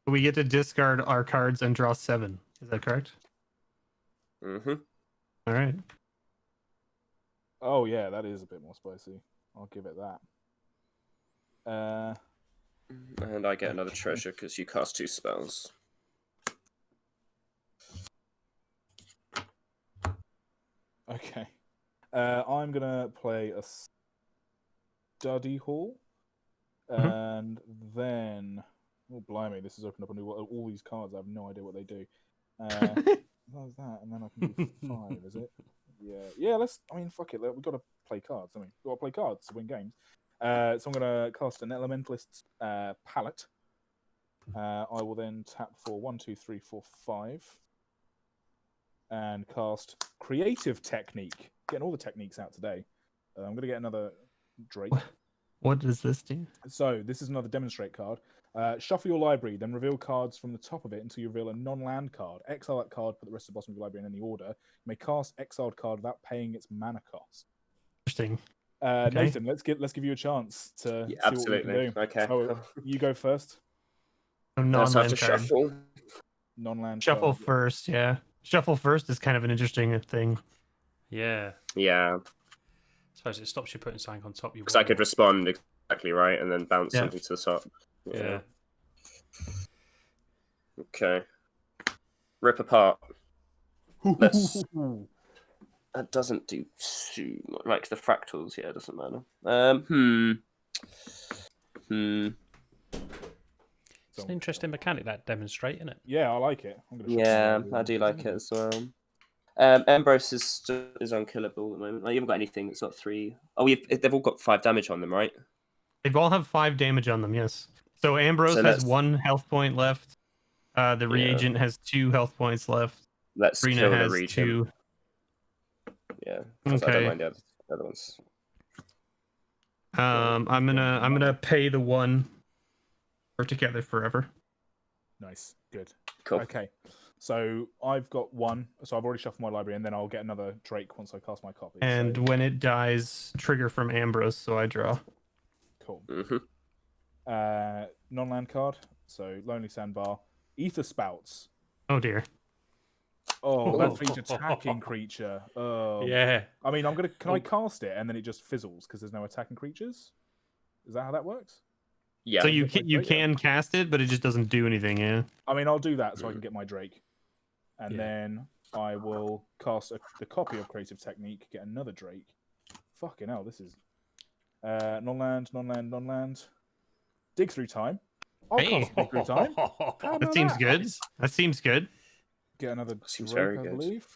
We get to discard our cards and draw 7. Is that correct? Mm-hmm. All right. Oh yeah, that is a bit more spicy. I'll give it that. And I get another treasure because you cast 2 spells. Okay. I'm gonna play a study hall, and then blimey, this has opened up a new all these cards. I have no idea what they do. How's that? And then I can do 5. Is it? Yeah. Fuck it. We've got to play cards. We've got to play cards to win games. So I'm gonna cast an Elementalist Palette. I will then tap for 1, 2, 3, 4, 5. And cast Creative Technique. Getting all the techniques out today. I'm going to get another Drake. What does this do? So, this is another Demonstrate card. Shuffle your library, then reveal cards from the top of it until you reveal a non-land card. Exile that card, put the rest of the bottom of your library in any order. You may cast exiled card without paying its mana cost. Interesting. Okay. Nathan, let's give you a chance to see absolutely. what we can do. Okay. So, you go first. Non-land card. Shuffle. Non-land Shuffle card. first, yeah. Shuffle first is kind of an interesting thing. Yeah. Yeah. I suppose it stops you putting something on top. Because I could respond exactly right and then bounce something to the top. Yeah. Okay. Rip apart. Let's... That doesn't do too much. Like the fractals, yeah, it doesn't matter. It's an interesting mechanic, that Demonstrate, isn't it? Yeah, I like it. I do like it as well. Embrose is unkillable at the moment. Like, you haven't got anything that's got 3. Oh, they've all got 5 damage on them, right? They all have 5 damage on them, yes. So Ambrose has 1 health point left. The Reagent has 2 health points left. Let's Rena kill has the Regent. 2. Yeah, because I don't mind the other ones. I'm gonna pay the 1 for Together Forever. Nice, good. Cool. Okay, so I've got 1. So I've already shuffled my library, and then I'll get another Drake once I cast my copy. And when it dies, trigger from Ambrose, so I draw. Cool. Mm-hmm. Non-land card. So Lonely Sandbar, Ether Spouts. Oh dear. Oh, that's for each attacking creature. Oh. Yeah. I mean, can I cast it and then it just fizzles because there's no attacking creatures? Is that how that works? Yeah. So you can cast it, but it just doesn't do anything, yeah. I mean, I'll do that so I can get my Drake. And then I will cast the copy of Creative Technique, get another Drake. Fucking hell, this is... non-land. Dig Through Time. I'll cast Dig Through Time. That seems good. That seems good. Get another Seems Drake, very I good. believe.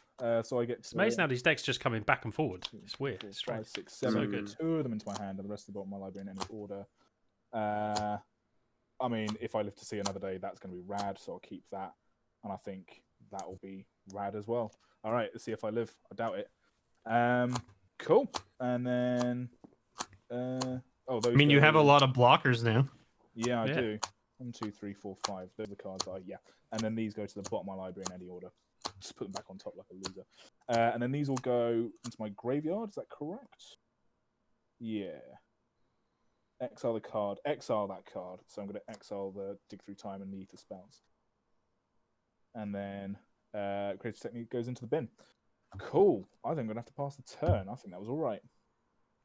So I get... It's amazing how these decks just coming back and forward. It's weird. 4, It's strange. 5, 6, 7. So good. 2 of them into my hand and the rest of the bottom of my library in any order. I mean, if I live to see another day, that's going to be rad, so I'll keep that. And I think that will be rad as well. All right, let's see if I live. I doubt it. Cool. And then, those. I mean, you have a lot of blockers now. Yeah, I do. 1, 2, 3, 4, 5. Those are the cards And then these go to the bottom of my library in any order. Just put them back on top like a loser. And then these will go into my graveyard. Is that correct? Yeah. Exile the card. Exile that card. So I'm going to exile the Dig Through Time and the Ether spells. And then Creative Technique goes into the bin. Cool. I think I'm going to have to pass the turn. I think that was all right.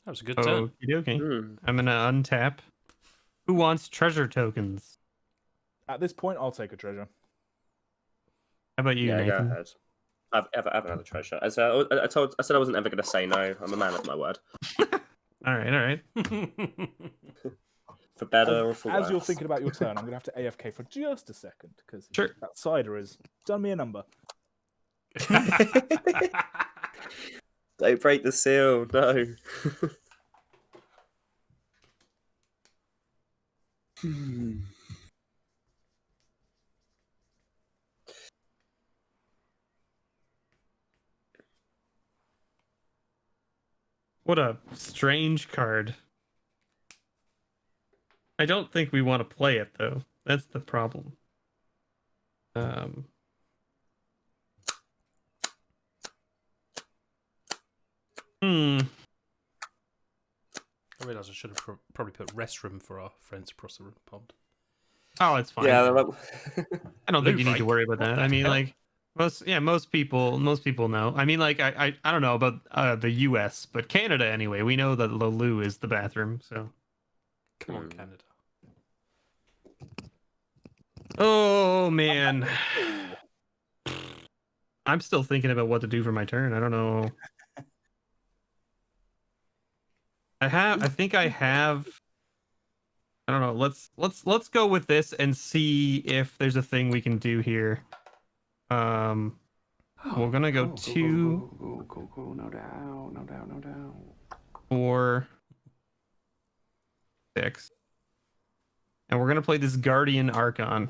That was a good turn. Okay. I'm going to untap. Who wants treasure tokens? At this point, I'll take a treasure. How about you, Nathan? Go ahead. I've another treasure. I said I wasn't ever going to say no. I'm a man of my word. All right. For better or for worse. As you're thinking about your turn, I'm going to have to AFK for just a second because Sure. that cider has done me a number. Don't break the seal. No. What a strange card. I don't think we want to play it, though. That's the problem. I realise I should have probably put restroom for our friends across the pond. Oh, it's fine. Yeah, I don't think you need to Like, worry about that. I mean, like most people know. I mean, like I don't know about the U.S., but Canada anyway. We know that the loo is the bathroom. So Come on, Canada. Oh man, I'm still thinking about what to do for my turn. I don't know. I think I have. I don't know. Let's go with this and see if there's a thing we can do here. We're gonna go Go. No doubt. 4, 6, and we're gonna play this Guardian Archon,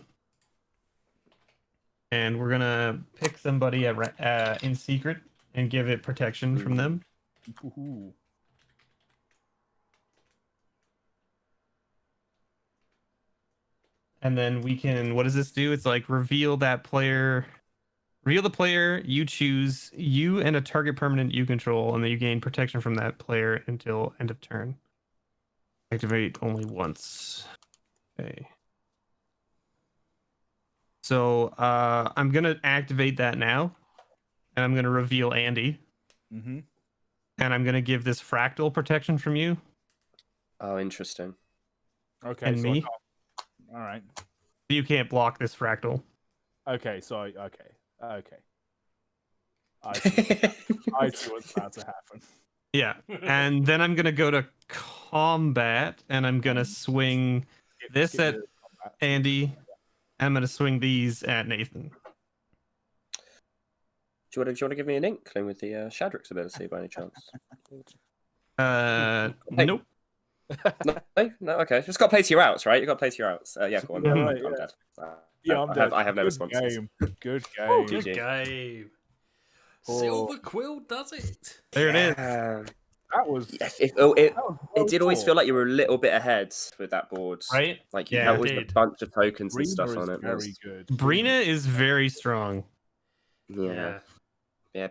and we're gonna pick somebody in secret and give it protection from them. Ooh. And then we can, what does this do? It's like reveal the player you choose, you and a target permanent you control, and then you gain protection from that player until end of turn. Activate only once. Okay. So I'm going to activate that now, and I'm going to reveal Andy. Mm-hmm. And I'm going to give this fractal protection from you. Oh, interesting. Okay. And me. All right. You can't block this fractal. Okay. Okay. I see what's about to happen. Yeah. And then I'm going to go to combat, and I'm going to swing this at Andy. And I'm going to swing these at Nathan. Do you want to give me an inkling with the Shadrick's ability by any chance? Nope. No, okay. Just got to play to your outs, right? You got to play to your outs. Yeah, go on. Right, I'm yeah. dead. Yeah, I'm dead. I have no Good responses. game. Good game. Good GG. game. Oh. Silver Quill does it. There it is. That was. It did always feel like you were a little bit ahead with that board, Right? Like Yeah, you had it always a did. bunch of tokens and Brina stuff is on it. very good. Brina is very strong. Yeah,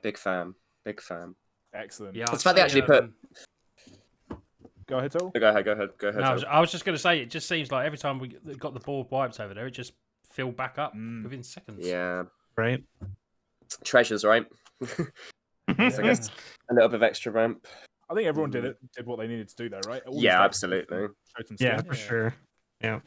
big fan. Excellent. Yeah. It's the fact they actually put. Go ahead, Tol. Go ahead. No, I was just going to say, it just seems like every time we got the board wipes over there, it just filled back up within seconds. Yeah. Right? Treasures, right? So I guess a little bit of extra ramp. I think everyone did what they needed to do, though, right? All these Yeah, decks absolutely. showed some Yeah, skill. for sure. Yeah.